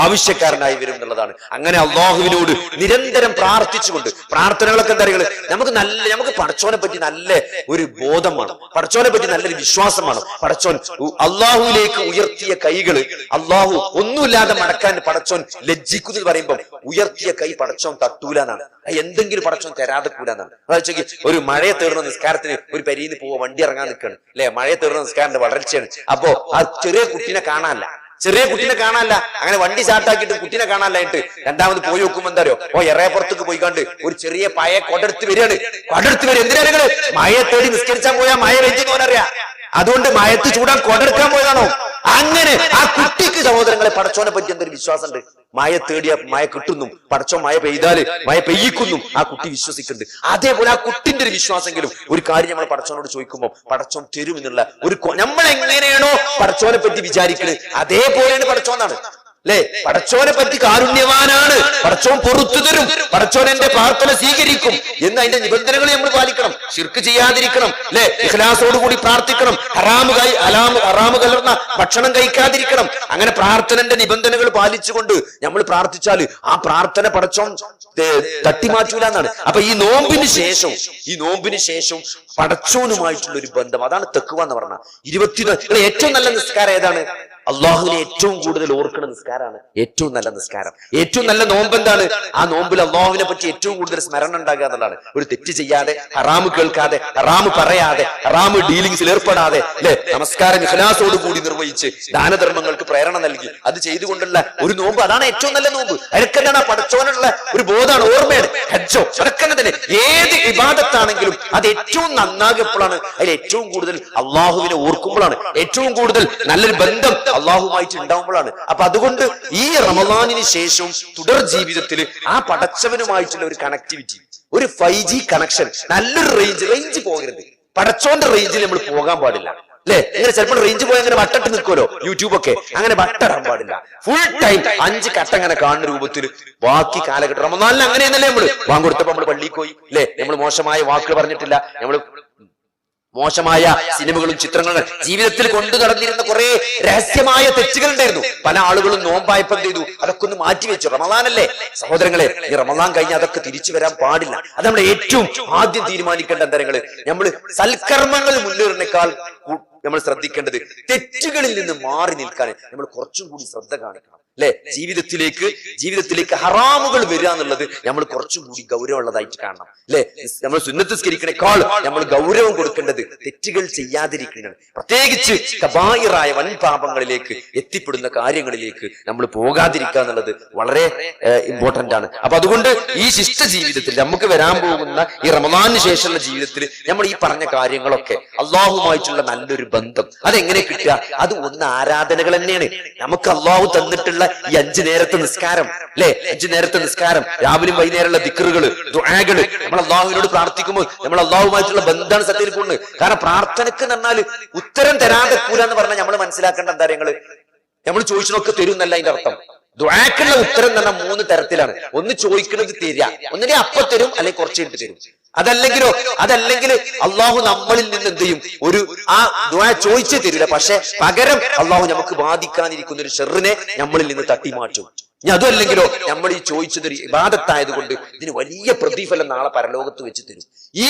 ആവശ്യക്കാരനായി വരും എന്നുള്ളതാണ്. അങ്ങനെ അള്ളാഹുവിനോട് നിരന്തരം പ്രാർത്ഥിച്ചുകൊണ്ട്, പ്രാർത്ഥനകളൊക്കെ എന്താ പറയുക, നമുക്ക് പടച്ചോനെ പറ്റി നല്ല ഒരു ബോധമാണ്, പടച്ചോനെ പറ്റി നല്ലൊരു വിശ്വാസമാണ്. പടച്ചോൻ അള്ളാഹുവിലേക്ക് ഉയർത്തിയ കൈകള് അള്ളാഹു ഒന്നുമില്ലാതെ മടക്കാൻ പടച്ചോൻ ലജ്ജിക്കുന്നത് പറയുമ്പോൾ ഉയർത്തിയ കൈ പടച്ചോൻ തട്ടൂല എന്നാണ്. എന്തെങ്കിലും പടച്ചോൻ തരാതെ കൂടാന്നാണ്. ഒരു മഴയെ തേടുന്ന നിസ്കാരത്തിന് ഒരു പെരിന്ന് പോവാ, വണ്ടി ഇറങ്ങാൻ നിൽക്കുകയാണ് അല്ലെ, മഴയെ തേടുന്ന നിസ്കാരന്റെ വളർച്ചയാണ്. അപ്പോ ആ ചെറിയ കുട്ടീനെ കാണാനല്ല, അങ്ങനെ വണ്ടി സ്റ്റാർട്ടാക്കിയിട്ട് കുട്ടീനെ കാണാനായിട്ട് രണ്ടാമത് പോയി നോക്കുമ്പോ എന്താരോ, എറയപ്പുറത്തേക്ക് പോയിക്കാണ്ട് ഒരു ചെറിയ പയ കൊടെടുത്ത് വരികയാണ്. എന്തിനാ നിങ്ങള് മഴയെ തേടി നിസ്കരിച്ചാൻ പോയാ മഴ വെച്ചോനറിയാം, അതുകൊണ്ട് മഴത്ത് ചൂടാൻ കൊടെടുക്കാൻ പോയതാണോ? അങ്ങനെ ആ കുട്ടിക്ക് സഹോദരങ്ങളെ പടച്ചോനെ പറ്റി എന്തൊരു വിശ്വാസം ഉണ്ട്. മഴ തേടിയ മഴ കിട്ടുന്നു, പടച്ചോൻ മഴ പെയ്താല് മഴ പെയ്യിക്കുന്നു, ആ കുട്ടി വിശ്വസിക്കുന്നുണ്ട്. അതേപോലെ ആ കുട്ടിന്റെ ഒരു വിശ്വാസമെങ്കിലും ഒരു കാര്യം നമ്മൾ പടച്ചോനോട് ചോദിക്കുമ്പോൾ പടച്ചോൻ തരും എന്നുള്ള ഒരു, നമ്മൾ എങ്ങനെയാണോ പടച്ചോനെ പറ്റി വിചാരിക്കുന്നത് അതേപോലെയാണ് പടച്ചോന്നാണ് അല്ലെ. പടച്ചോനെ പറ്റി കാരുണ്യവാനാണ്, പടച്ചോൻ പൊറുത്തു തരും, പടച്ചോൻ എന്റെ പ്രാർത്ഥന സ്വീകരിക്കും എന്ന് അതിന്റെ നിബന്ധനകൾ നമ്മൾ പാലിക്കണം. ശിർക്ക് ചെയ്യാതിരിക്കണം അല്ലെ, ഇഖ്ലാസോടുകൂടി പ്രാർത്ഥിക്കണം, ഹറാമ് കലർന്ന ഭക്ഷണം കഴിക്കാതിരിക്കണം. അങ്ങനെ പ്രാർത്ഥനന്റെ നിബന്ധനകൾ പാലിച്ചുകൊണ്ട് നമ്മൾ പ്രാർത്ഥിച്ചാൽ ആ പ്രാർത്ഥന പടച്ചോൻ തട്ടിമാറ്റൂല എന്നാണ്. അപ്പൊ ഈ നോമ്പിന് ശേഷം പടച്ചോനുമായിട്ടുള്ള ഒരു ബന്ധം, അതാണ് തഖ്വ എന്ന് പറഞ്ഞ. ഏറ്റവും നല്ല നിസ്കാരം ഏതാണ്? അള്ളാഹുവിനെ ഏറ്റവും കൂടുതൽ ഓർക്കുന്ന നിസ്കാരമാണ് ഏറ്റവും നല്ല നിസ്കാരം. ഏറ്റവും നല്ല നോമ്പ് എന്താണ്? ആ നോമ്പിൽ അള്ളാഹുവിനെ പറ്റി ഏറ്റവും കൂടുതൽ സ്മരണ ഉണ്ടാകുക എന്നുള്ളതാണ്. ഒരു തെറ്റ് ചെയ്യാതെ, ഹറാമ് കേൾക്കാതെ, ഹറാമ് പറയാതെ, ഹറാമ് ഡീലിംഗ്സിൽ ഏർപ്പെടാതെ അല്ലെ, നമസ്കാരം ഇഖ്ലാസോട് കൂടി നിർവഹിച്ച് ദാനധർമ്മങ്ങൾക്ക് പ്രേരണ നൽകി അത് ചെയ്തുകൊണ്ടുള്ള ഒരു നോമ്പ്, അതാണ് ഏറ്റവും നല്ല നോമ്പ്. അതൊക്കെയാണ് ആ പടച്ചോനുള്ള ഒരു ബോധമാണ്, ഓർമ്മയാണ്. ഹജ്ജോ അതൊക്കെ തന്നെ ഏത് ഇബാദത്താണെങ്കിലും അത് ഏറ്റവും നന്നാകപ്പോഴാണ്, അതിൽ ഏറ്റവും കൂടുതൽ അള്ളാഹുവിനെ ഓർക്കുമ്പോഴാണ്, ഏറ്റവും കൂടുതൽ നല്ലൊരു ബന്ധം അള്ളാഹുമായിട്ട് ഉണ്ടാവുമ്പോഴാണ്. അപ്പൊ അതുകൊണ്ട് ഈ റമദാനിന് ശേഷം തുടർ ജീവിതത്തിൽ ആ പടച്ചവനുമായിട്ടുള്ള ഒരു കണക്ടിവിറ്റി, ഒരു 5G കണക്ഷൻ, നല്ലൊരു റേഞ്ച് പോകരുത്. പടച്ചോന്റെ റേഞ്ചിൽ നമ്മൾ പോകാൻ പാടില്ല അല്ലെ. ഇങ്ങനെ ചിലപ്പോൾ റേഞ്ച് പോയി അങ്ങനെ വട്ടട്ട് നിൽക്കുമല്ലോ യൂട്യൂബൊക്കെ, അങ്ങനെ വട്ടടാൻ പാടില്ല. ഫുൾ ടൈം 5 കട്ട അങ്ങനെ കാണുന്ന രൂപത്തിൽ ബാക്കി കാലഘട്ടം റമദാനിൽ അങ്ങനെയെന്നല്ലേ നമ്മള് വാങ്ങൊടുത്തപ്പോ നമ്മള് പള്ളിയിൽ പോയി അല്ലെ, നമ്മൾ മോശമായ വാക്കുകൾ പറഞ്ഞിട്ടില്ല, നമ്മള് മോശമായ സിനിമകളും ചിത്രങ്ങളും ജീവിതത്തിൽ കൊണ്ടു നടന്നിരുന്ന കുറെ രഹസ്യമായ തെറ്റുകൾ ഉണ്ടായിരുന്നു. പല ആളുകളും നോമ്പായപ്പം ചെയ്തു, അതൊക്കെ ഒന്ന് മാറ്റിവെച്ചു. റമദാനല്ലേ സഹോദരങ്ങളെ, ഈ റമദാൻ കഴിഞ്ഞാൽ അതൊക്കെ തിരിച്ചു വരാൻ പാടില്ല. അത് നമ്മൾ ഏറ്റവും ആദ്യം തീരുമാനിക്കേണ്ട അന്തരങ്ങള്, നമ്മൾ സൽക്കർമ്മങ്ങൾ മുന്നേറിനേക്കാൾ നമ്മൾ ശ്രദ്ധിക്കേണ്ടത് തെറ്റുകളിൽ നിന്ന് മാറി നിൽക്കാൻ നമ്മൾ കുറച്ചും കൂടി ശ്രദ്ധ കാണിക്കണം. അല്ലെ? ജീവിതത്തിലേക്ക് ഹറാമുകൾ വരിക എന്നുള്ളത് നമ്മൾ കുറച്ചും കൂടി ഗൗരവമുള്ളതായിട്ട് കാണണം. അല്ലെ? നമ്മൾ സുന്നത്ത് സ്കരിക്കണേക്കാൾ നമ്മൾ ഗൗരവം കൊടുക്കേണ്ടത് തെറ്റുകൾ ചെയ്യാതിരിക്കുന്നതാണ്. പ്രത്യേകിച്ച് കബായിറായ വൻ പാപങ്ങളിലേക്ക് എത്തിപ്പെടുന്ന കാര്യങ്ങളിലേക്ക് നമ്മൾ പോകാതിരിക്കുക എന്നുള്ളത് വളരെ ഇമ്പോർട്ടന്റ് ആണ്. അപ്പൊ അതുകൊണ്ട് ഈ ശിഷ്ട ജീവിതത്തിൽ നമുക്ക് വരാൻ പോകുന്ന ഈ റമദാനിന് ശേഷമുള്ള ജീവിതത്തിൽ നമ്മൾ ഈ പറഞ്ഞ കാര്യങ്ങളൊക്കെ അള്ളാഹുമായിട്ടുള്ള നല്ലൊരു ബന്ധം അതെങ്ങനെ കിട്ടുക? അത് ഒന്ന് ആരാധനകൾ തന്നെയാണ്. നമുക്ക് അള്ളാഹു തന്നിട്ടുള്ള ഈ 5 നേരത്തെ നിസ്കാരം, അല്ലെ? 5 നേരത്തെ നിസ്കാരം, രാവിലെയും വൈകുന്നേരമുള്ള ദിക്റുകള്, ദുആകള്, നമ്മൾ അള്ളാഹുവിനോട് പ്രാർത്ഥിക്കുമ്പോൾ നമ്മൾ അള്ളാഹുമായിട്ടുള്ള ബന്ധമാണ് സത്യത്തിൽ കൊണ്ട്. കാരണം പ്രാർത്ഥനക്ക് പറഞ്ഞാൽ ഉത്തരം തരാതെ കൂല എന്ന് പറഞ്ഞാൽ നമ്മൾ മനസ്സിലാക്കേണ്ട എന്താ കാര്യങ്ങള്? നമ്മൾ ചോദിച്ചതൊക്കെ തരും എന്നല്ല അതിന്റെ അർത്ഥം. ദുആക്കുള്ള ഉത്തരം എന്ന് പറഞ്ഞാൽ 3 തരത്തിലാണ്. ഒന്ന് ചോദിക്കുന്നത് തരിക, ഒന്നിനെ അപ്പൊ തരും, അല്ലെങ്കിൽ കുറച്ച് കഴിഞ്ഞിട്ട് തരും. അതല്ലെങ്കിൽ അള്ളാഹു നമ്മളിൽ നിന്ന് എന്ത് ചെയ്യും? ആ ദുആ ചോദിച്ചേ തരില്ല, പക്ഷെ പകരം അള്ളാഹു നമുക്ക് ബാധിക്കാനിരിക്കുന്ന ഒരു ഷെറിനെ നമ്മളിൽ നിന്ന് തട്ടിമാറ്റും. ഇനി അതുമല്ലെങ്കിലോ നമ്മൾ ഈ ചോദിച്ചതൊരു ഇബാദത്തായത് കൊണ്ട് ഇതിന് വലിയ പ്രതിഫലം നാളെ പരലോകത്ത് വെച്ച് തരും. ഈ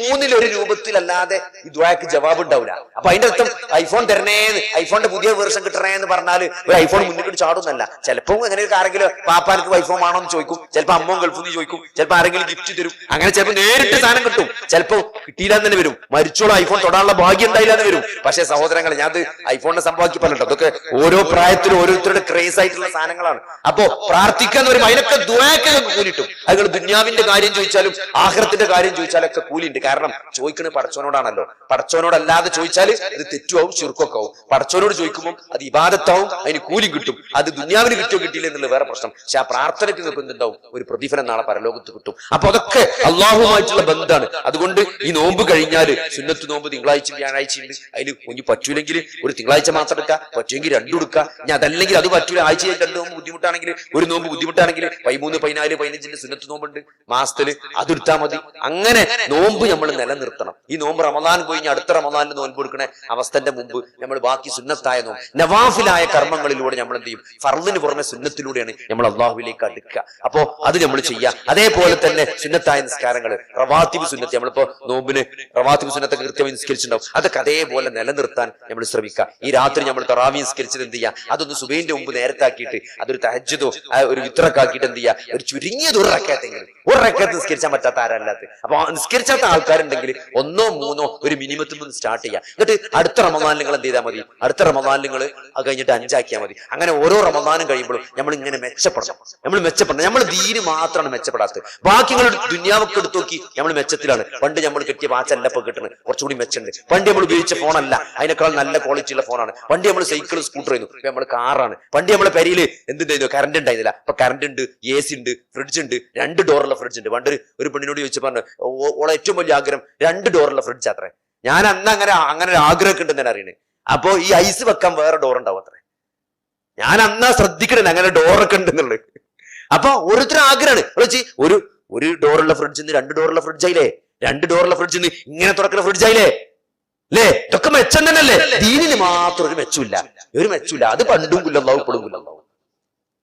മൂന്നിലൊരു രൂപത്തിലല്ലാതെ ഈ ദുആക്ക് ജവാബ് ഉണ്ടാവില്ല. അപ്പൊ അതിന്റെ അർത്ഥം ഐഫോൺ തരണേന്ന്, ഐഫോണിന്റെ പുതിയ വേർഷൻ കിട്ടണേന്ന് പറഞ്ഞാൽ ഒരു ഐഫോൺ മുന്നിൽ ചാടുന്നല്ല. ചിലപ്പോൾ അങ്ങനെ ആരെങ്കിലും പാപ്പാർക്ക് ഐഫോൺ ആണോ എന്ന് ചോദിക്കും, ചിലപ്പോൾ അമ്മ ഗൾഫിൽ നിന്ന് ചോദിക്കും, ചിലപ്പോൾ ആരെങ്കിലും ഗിഫ്റ്റ് തരും. അങ്ങനെ ചിലപ്പോൾ നേരിട്ട് സാധനം കിട്ടും, ചിലപ്പോൾ കിട്ടിയില്ലാന്ന് തന്നെ വരും. മരിച്ചോളം ഐഫോൺ തൊടാനുള്ള ഭാഗ്യം ഉണ്ടായില്ലാന്ന് വരും. പക്ഷേ സഹോദരങ്ങൾ, ഞാൻ അത് ഐഫോണിനെ സംഭവിക്കി പറഞ്ഞിട്ടോ, അതൊക്കെ ഓരോ പ്രായത്തിലും ഓരോരുത്തരുടെ ക്രേസ് ആയിട്ടുള്ള സാധനങ്ങളാണ്. അപ്പോ പ്രാർത്ഥിക്കാൻ വരുമ്പോൾ അതിനൊക്കെ ദുആക്ക് കൂലിട്ടും. അതുങ്ങൾ ദുന്യാവിന്റെ കാര്യം ചോദിച്ചാലും ആഖിറത്തിന്റെ കാര്യം ചോദിച്ചാലൊക്കെ കൂലിയുണ്ട്. കാരണം ചോദിക്കുന്നത് പടച്ചോനോടാണല്ലോ. പടച്ചോനോടല്ലാതെ ചോദിച്ചാൽ അത് തെറ്റുമാവും, ശിർക്കൊക്കെ ആവും. പടച്ചോനോട് ചോദിക്കുമ്പോൾ അത് ഇബാദത്താവും, അതിന് കൂലി കിട്ടും. അത് ദുന്യാവിന് കിട്ടിയോ കിട്ടിയില്ല എന്നുള്ള വേറെ പ്രശ്നം. പക്ഷെ ആ പ്രാർത്ഥനയ്ക്ക് നിൽക്കുന്നുണ്ടാവും ഒരു പ്രതിഫലം നാളെ പരലോകത്ത് കിട്ടും. അപ്പൊ അതൊക്കെ അള്ളാഹുമായിട്ടുള്ള ബന്ധമാണ്. അതുകൊണ്ട് ഈ നോമ്പ് കഴിഞ്ഞാല് സുന്നത്ത് നോമ്പ് തിങ്കളാഴ്ച വ്യാഴാഴ്ച ഉണ്ട്. അതിൽ കുഞ്ഞു പറ്റൂലെങ്കിൽ ഒരു തിങ്കളാഴ്ച മാത്രം എടുക്കുക, പറ്റുമെങ്കിൽ 2 എടുക്കുക. ഇനി അതല്ലെങ്കിൽ അത് പറ്റൂല, ആഴ്ച 2 നോമ്പ് ബുദ്ധിമുട്ടാണെങ്കിൽ, ഒരു നോമ്പ് ബുദ്ധിമുട്ടാണെങ്കിൽ 13, 14, 15 സുന്നത്ത് നോമ്പുണ്ട് മാസത്തില്, അതെടുത്താൽ മതി. അങ്ങനെ നോമ്പ് നമ്മൾ നിലനിർത്തണം. ഈ നോമ്പ് റമദാൻ പോയി അടുത്ത റമദാനിന് നോമ്പ് കൊടുക്കണ അവസ്ഥന്റെ മുമ്പ് നമ്മൾ ബാക്കി സുന്നത്തായ നോമ്പ്, നവാഫിലായ കർമ്മങ്ങളിലൂടെ നമ്മൾ എന്ത് ചെയ്യും? ഫർദിന് പുറമെ സുന്നത്തിലൂടെയാണ് നമ്മൾ അള്ളാഹുവിലേക്ക് അടുക്കുക. അപ്പോ അത് നമ്മൾ ചെയ്യുക. അതേപോലെ തന്നെ സുന്നത്തായ നിസ്കാരങ്ങൾ, റവാത്തിബ് സുന്നത്ത്, നമ്മളിപ്പോ നോമ്പിന് റവാത്തിബ് സുന്നത്തൊക്കെ കൃത്യമായി നിസ്കരിച്ചിട്ടുണ്ടാവും. അതൊക്കെ അതേപോലെ നിലനിർത്താൻ നമ്മൾ ശ്രമിക്കുക. ഈ രാത്രി നമ്മൾ തറാവി നിസ്കരിച്ചത് എന്ത് ചെയ്യുക? അതൊന്ന് സുബഹിന്റെ മുമ്പ് നേരത്തെ ആക്കിയിട്ട് അതൊരു തഹജ്ജുദോ ഒരു വിത്രൊക്കെ ആക്കിയിട്ട് എന്ത് ചെയ്യുക? ഒരു ചുരുങ്ങിയത് ഒരു റക്അത്ത് നിസ്കരിച്ചാൻ പറ്റാത്ത ആരല്ലാത്ത. അപ്പൊ നിസ്കരിച്ചാത്ത ആൾക്കാരുണ്ടെങ്കിൽ 1, 3 ഒരു മിനിമത്തിൽ നിന്ന് സ്റ്റാർട്ട് ചെയ്യുക. എന്നിട്ട് അടുത്ത റമദാനിൽ നിങ്ങൾ എന്ത് ചെയ്താൽ മതി? അടുത്ത റമദാനിൽ നിങ്ങൾ അത് കഴിഞ്ഞിട്ട് 5 ആക്കിയാൽ മതി. അങ്ങനെ ഓരോ റമദാനും കഴിയുമ്പോഴും നമ്മൾ ഇങ്ങനെ മെച്ചപ്പെടണം. നമ്മൾ ദീന് മാത്രമാണ് മെച്ചപ്പെടാത്തത്. ബാക്കി നിങ്ങൾ ദുന്യാവൊക്കെ എടുത്ത് നോക്കി നമ്മൾ മെച്ചത്തിലാണ്. പണ്ട് നമ്മൾ കിട്ടിയ വാച്ചല്ല ഇപ്പൊ കിട്ടുന്നത്, കുറച്ചുകൂടി മെച്ചുണ്ട്. പണ്ട് നമ്മൾ ഉപയോഗിച്ച ഫോണല്ല, അതിനേക്കാൾ നല്ല ക്വാളിറ്റി ഉള്ള ഫോണാണ്. പണ്ട് നമ്മൾ സൈക്കിൾ സ്കൂട്ടർ ആയിരുന്നു, ഇപ്പൊ നമ്മൾ കാറാണ്. പണ്ട് നമ്മളെ പെരിയിൽ എന്തുണ്ടായിരുന്നു? കറണ്ട് ഉണ്ടായിരുന്നില്ല. ഇപ്പൊ കറണ്ട് ഉണ്ട്, AC ഉണ്ട്, ഫ്രിഡ്ജ് ഉണ്ട്, 2 ഡോറുള്ള ഫ്രിഡ്ജ് ഉണ്ട്. പണ്ട് ഒരു പെണ്ണിനോട് ചോദിച്ചു പറഞ്ഞു, ഓളെ ഏറ്റവും വലിയ ആഗ്രഹം 2 ഡോറുള്ള ഫ്രിഡ്ജ് അത്രേ. ഞാൻ അന്ന് അങ്ങനെ ഒരു ആഗ്രഹമൊക്കെ ഉണ്ടെന്ന് അറിയണേ. അപ്പൊ ഈ ഐസ് വെക്കാൻ വേറെ ഡോർ ഉണ്ടാവും അത്രേ. ഞാൻ അന്നാ ശ്രദ്ധിക്കണേ അങ്ങനെ ഡോറൊക്കെ ഉണ്ടെന്നുള്ളത്. അപ്പൊ ഓരോരുത്തരും ആഗ്രഹമാണ്. ഒരു ഡോറുള്ള ഫ്രിഡ്ജിന്ന് 2 ഡോറുള്ള ഫ്രിഡ്ജ് ആയില്ലേ? 2 ഡോറുള്ള ഫ്രിഡ്ജിന്ന് ഇങ്ങനെ തുറക്കുന്ന ഫ്രിഡ്ജ് ആയില്ലേ? അല്ലേ? ഇതൊക്കെ മെച്ചം തന്നെയല്ലേ? ദീനിന് മാത്രം ഒരു മെച്ചമില്ല. അത് പണ്ടും കുല്ലല്ലാഹു ഇപ്പോഴും കുല്ലല്ലാഹു.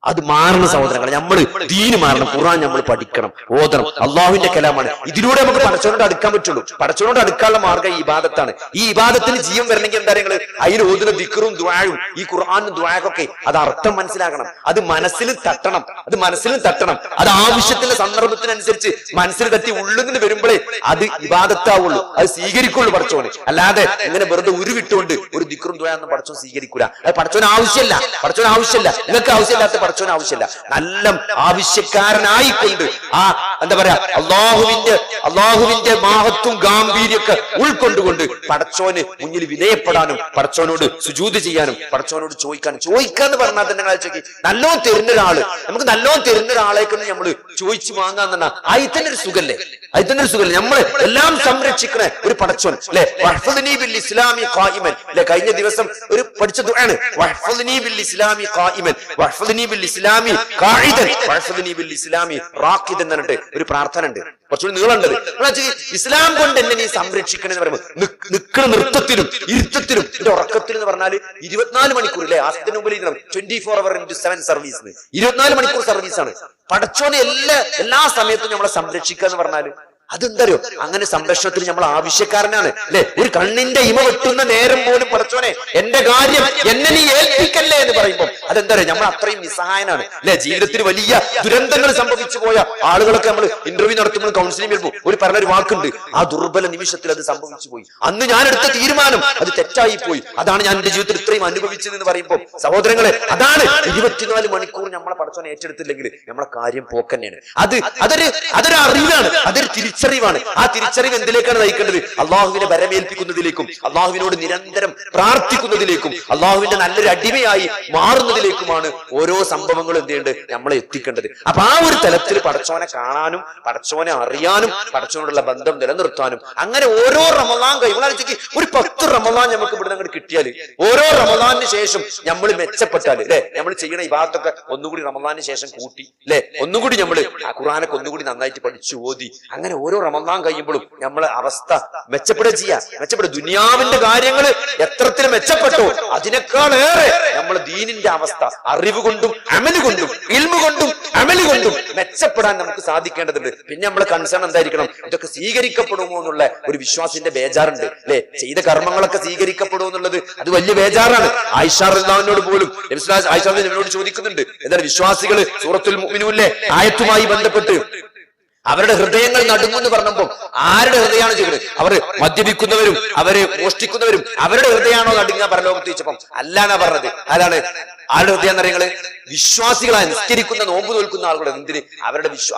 അത് മാറണം സഹോദരങ്ങളെ. നമ്മൾ ദീന് മാറണം. ഖുർആൻ നമ്മൾ പഠിക്കണം, ഓതണം. അള്ളാഹുവിന്റെ കലാമാണ്. ഇതിലൂടെ നമുക്ക് പടച്ചവനോട് അടുക്കാൻ പറ്റുള്ളൂ. പടച്ചവനോട് അടുക്കാനുള്ള മാർഗ്ഗം ഈ ഇബാദത്താണ്. ഈ ഇബാദത്തിന് ജീവൻ വരണമെങ്കിൽ എന്താ നിങ്ങൾ അതിൽ ഓതുന്ന ദിക്റും ദുആയും ഈ ഖുർആനും ദുആയൊക്കെ അത് അർത്ഥം മനസ്സിലാക്കണം. അത് മനസ്സിൽ തട്ടണം. അത് ആവശ്യത്തിന്റെ സന്ദർഭത്തിനനുസരിച്ച് മനസ്സിൽ തട്ടി ഉള്ളുന്ന് വരുമ്പോഴേ അത് ഇബാദത്താവുള്ളൂ, അത് സ്വീകരിക്കുള്ളൂ പടച്ചോന്. അല്ലാതെ ഇങ്ങനെ വെറുതെ ഉരുവിട്ടുകൊണ്ട് ഒരു ദിക്റും ദുആയൊന്നും പടച്ചോൻ സ്വീകരിക്കൂല. അത് പടച്ചോന് ആവശ്യമില്ല. നിങ്ങൾക്ക് ആവശ്യമില്ലാത്ത പടച്ചോന് ആവശ്യമില്ല. നല്ല ആവശ്യക്കാരനായിക്കൊണ്ട് ആ എന്താ പറയാ അള്ളാഹുവിന്റെ മഹത്വം ഗാംഭീര്യമൊക്കെ ഉൾക്കൊണ്ടുകൊണ്ട് പടച്ചോന് മുന്നിൽ വിധേയപ്പെടാനും പടച്ചോനോട് സുജൂദ് ചെയ്യാനും പടച്ചോനോട് ചോദിക്കാന്ന് പറഞ്ഞാൽ തന്നെ ചോദിക്കി നല്ലോണം തരുന്ന ഒരാള്, നമുക്ക് നല്ലോണം തരുന്ന ഒരാളേക്കൊന്ന് നമ്മള് ചോദിച്ചു വാങ്ങാന്ന് പറഞ്ഞാൽ അതിൽ തന്നെ ഒരു സുഖല്ലേ? നമ്മള് എല്ലാം സംരക്ഷിക്കണ ഒരു പടച്ചോൻ അല്ലെ? വഹ്ഫദ്നി ബിൽ ഇസ്ലാമി ഖായിമൻ അല്ലെ? കഴിഞ്ഞ ദിവസം ഒരു പഠിച്ച ദുആണ്. വഹ്ഫദ്നി ബിൽ ഇസ്ലാമി ഖായിമൻ വഹ്ഫദ്നി ബിൽ ഇസ്ലാമി ഖാഇദൻ വഹ്ഫദ്നി ബിൽ ഇസ്ലാമി റാഖിദൻ എന്ന് പറഞ്ഞിട്ട് ഒരു പ്രാർത്ഥന ഉണ്ട്. കുറച്ചുകൂടി നീളണ്ടത്. ഇസ്ലാം കൊണ്ട് എന്നെ നീ സംരക്ഷിക്കണം എന്ന് പറയുമ്പോൾ നിൽക്കണ നൃത്തത്തിലും ഇരുത്തത്തിലും എന്റെ ഉറക്കത്തിലും എന്ന് പറഞ്ഞാല് 24 മണിക്കൂർ അല്ലെ? ആസ്തിന് മുമ്പിൽ 24 hours into 7 സർവീസ്, 24 മണിക്കൂർ സർവീസാണ്. പടച്ചോനെ എല്ലാ സമയത്തും നമ്മളെ സംരക്ഷിക്കുക എന്ന് പറഞ്ഞാല് അതെന്തറിയോ? അങ്ങനെ സംരക്ഷണത്തിൽ നമ്മൾ ആവശ്യക്കാരനാണ് അല്ലെ? ഒരു കണ്ണിന്റെ ഇമ വെട്ടുന്ന നേരം പോലും പടച്ചോനെ എന്റെ കാര്യം എന്നെ നീ ഏൽപ്പിക്കല്ലേ എന്ന് പറയുമ്പോൾ അതെന്താ പറയുക, നമ്മൾ അത്രയും നിസ്സഹായനാണ് അല്ലെ. ജീവിതത്തിൽ വലിയ ദുരന്തങ്ങൾ സംഭവിച്ചു പോയ ആളുകളൊക്കെ നമ്മൾ ഇന്റർവ്യൂ നടത്തുമ്പോൾ കൗൺസിലിംഗ് വരുമ്പോൾ ഒരു പറഞ്ഞൊരു വാക്കുണ്ട്, ആ ദുർബല നിമിഷത്തിൽ അത് സംഭവിച്ചു പോയി, അന്ന് ഞാൻ എടുത്ത തീരുമാനം അത് തെറ്റായി പോയി, അതാണ് ഞാൻ എന്റെ ജീവിതത്തിൽ ഇത്രയും അനുഭവിച്ചത് എന്ന് പറയുമ്പോൾ സഹോദരങ്ങളെ, അതാണ് 24 മണിക്കൂർ നമ്മളെ പടച്ചോനെ ഏറ്റെടുത്തില്ലെങ്കിൽ നമ്മളെ കാര്യം പോക്കന്നെയാണ്. അതൊരു അറിവാണ്, അതൊരു തിരിച്ചറിവാണ്. ആ തിരിച്ചറിവ് എന്തിലേക്കാണ് നയിക്കേണ്ടത്? അള്ളാഹുവിനെ വരമേൽപ്പിക്കുന്നതിലേക്കും അള്ളാഹുവിനോട് നിരന്തരം പ്രാർത്ഥിക്കുന്നതിലേക്കും അള്ളാഹുവിന്റെ നല്ലൊരു അടിമയായി മാറുന്നതിലേക്കുമാണ് ഓരോ സംഭവങ്ങളും എന്ത് ചെയ്യേണ്ടത്, നമ്മളെ എത്തിക്കേണ്ടത്. അപ്പൊ ആ ഒരു തലത്തിൽ പടച്ചോനെ കാണാനും പടച്ചോനെ അറിയാനും പടച്ചോനോടുള്ള ബന്ധം നിലനിർത്താനും അങ്ങനെ ഓരോ റമളാൻ ഒരു 10 റമളാൻ നമുക്ക് ഇവിടെ അങ്ങോട്ട് കിട്ടിയാൽ, ഓരോ റമളാനിന് ശേഷം നമ്മൾ മെച്ചപ്പെട്ടാൽ അല്ലെ, നമ്മൾ ചെയ്യണ ഇബാദത്തൊക്കെ ഒന്നുകൂടി റമളാനിന് ശേഷം കൂട്ടി അല്ലെ, ഒന്നുകൂടി നമ്മൾ ആ ഖുർആനൊക്കെ ഒന്നുകൂടി നന്നായിട്ട് പഠിച്ചു ഓതി, അങ്ങനെ ഓരോ റമളാൻ കഴിയുമ്പോഴും നമ്മളെ അവസ്ഥ മെച്ചപ്പെടുക മെച്ചപ്പെടുക. ദുനിയാവിന്റെ കാര്യങ്ങൾ എത്രത്തിൽ മെച്ചപ്പെട്ടോ അതിനേക്കാളേറെ നമ്മളെ ദീനിന്റെ അവസ്ഥ അറിവ് കൊണ്ടും അമല് കൊണ്ടും ഇൽമു കൊണ്ടും അമല് കൊണ്ടും മെച്ചപ്പെടാൻ നമുക്ക് സാധിക്കേണ്ടതുണ്ട്. പിന്നെ നമ്മളെ കൺസേൺ എന്തായിരിക്കണം, ഇതൊക്കെ സ്വീകരിക്കപ്പെടുമോ എന്നുള്ള ഒരു വിശ്വാസിന്റെ ബേജാറുണ്ട് അല്ലെ. ചെയ്ത കർമ്മങ്ങളൊക്കെ സ്വീകരിക്കപ്പെടുമോ എന്നുള്ളത് അത് വലിയ ബേജാറാണ്. ആയിഷ റളിയല്ലാഹു പോലും ആയിഷ റളിയല്ലാഹു ചോദിക്കുന്നുണ്ട്, എന്താണ് വിശ്വാസികൾ സൂറത്തുൽ മുഅ്മിനൂനിലെ ആയത്തുമായി ബന്ധപ്പെട്ട് അവരുടെ ഹൃദയങ്ങൾ നടുങ്ങുമെന്ന് പറഞ്ഞപ്പോൾ ആരുടെ ഹൃദയമാണ് ചെയ്യുന്നത്? അവർ മദ്യപിക്കുന്നവരും അവര് മോഷ്ടിക്കുന്നവരും അവരുടെ ഹൃദയമാണോ നടുങ്ങുക പരലോകത്ത് ചോദിച്ചപ്പം അല്ലാന്നാ പറഞ്ഞത്. ആരാണ് ആരുടെ ഹൃദയം എന്നറിയങ്ങള്? വിശ്വാസികളായി നിസ്കരിക്കുന്ന നോമ്പ് നോൽക്കുന്ന ആളുകൾ. എന്തിന്?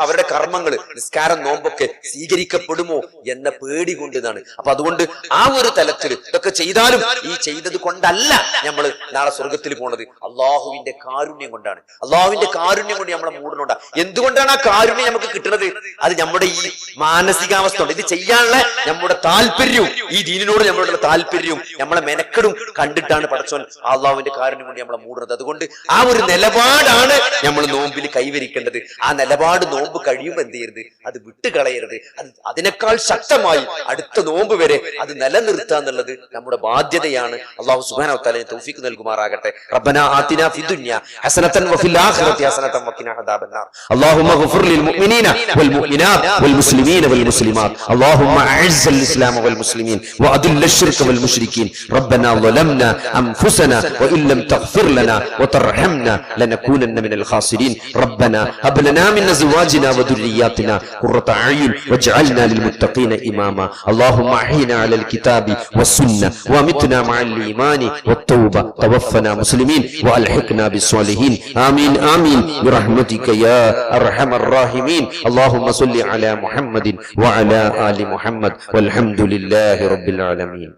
അവരുടെ കർമ്മങ്ങൾ നിസ്കാരം നോമ്പൊക്കെ സ്വീകരിക്കപ്പെടുമോ എന്ന പേടി കൊണ്ടാണ്. അപ്പൊ അതുകൊണ്ട് ആ ഒരു തലത്തിൽ ഇതൊക്കെ ചെയ്താലും ഈ ചെയ്തത് കൊണ്ടല്ല നമ്മൾ നാളെ സ്വർഗത്തിൽ പോണത്, അള്ളാഹുവിന്റെ കാരുണ്യം കൊണ്ടാണ്. അള്ളാഹുവിന്റെ കാരുണ്യം കൊണ്ട് നമ്മളെ മൂടുന്നുണ്ടാ. എന്തുകൊണ്ടാണ് ആ കാരുണ്യം നമുക്ക് കിട്ടുന്നത്? അത് നമ്മുടെ ഈ മാനസികാവസ്ഥ ഉണ്ട്. ഇത് ചെയ്യാനുള്ള നമ്മുടെ താല്പര്യവും ഈ ദീനിനോട് നമ്മളുടെ താല്പര്യവും നമ്മളെ മെനക്കെടും കണ്ടിട്ടാണ് പടച്ചോൻ അള്ളാഹുവിന്റെ കാരുണ്യം കൊണ്ട് നമ്മളെ മൂടുന്നത്. അതുകൊണ്ട് ആ ഒരു നിലപാടാണ് നമ്മൾ നോമ്പിൽ കൈവരിക്കേണ്ടത്. ആ നിലപാട് നോമ്പ് കഴിയുമ്പോൾ എന്ത് ചെയ്യരുത്, അത് വിട്ടുകളയരുത്. അതിനേക്കാൾ ശക്തമായി അടുത്ത നോമ്പ് വരെ അത് നിലനിർത്തുക എന്നുള്ളത് നമ്മുടെ ബാധ്യതയാണ്. അല്ലാഹു സുബ്ഹാനഹു വ തആല തൗഫീഖ് നൽകുമാറാകട്ടെ. റബ്ബനാ ആതിനാ ഫിദ്ദുനിയ ഹസനതൻ വഫിൽ ആഖിറതി ഹസനതൻ വഖിനാ അദാബന്നാർ. അല്ലാഹുമ്മ ഗ്ഫിർ ലിൽ മുഅ്മിനീന വൽ മുഅ്മിനാത് വൽ മുസ്ലിമീന വൽ മുസ്ലിമാത്. അല്ലാഹുമ്മ അഇസ്സൽ ഇസ്ലാമ വൽ മുസ്ലിമീൻ വഅദില്ല അശ്ശിർക വൽ മുശ്രിക്കീൻ. റബ്ബനാ ളലംനാ അൻഫുസനാ വഇല്ലം തഗ്ഫിർ ലനാ وترحمنا لنكونن من الخاسرين. ربنا هب لنا من ازواجنا وذرياتنا قرة اعين واجعلنا للمتقين اماما. اللهم احينا على الكتاب والسنه وامتنا مع الايمان والتوبه. توفنا مسلمين والحقنا بالصالحين. امين امين برحمتك يا ارحم الراحمين. اللهم صل على محمد وعلى ال محمد والحمد لله رب العالمين.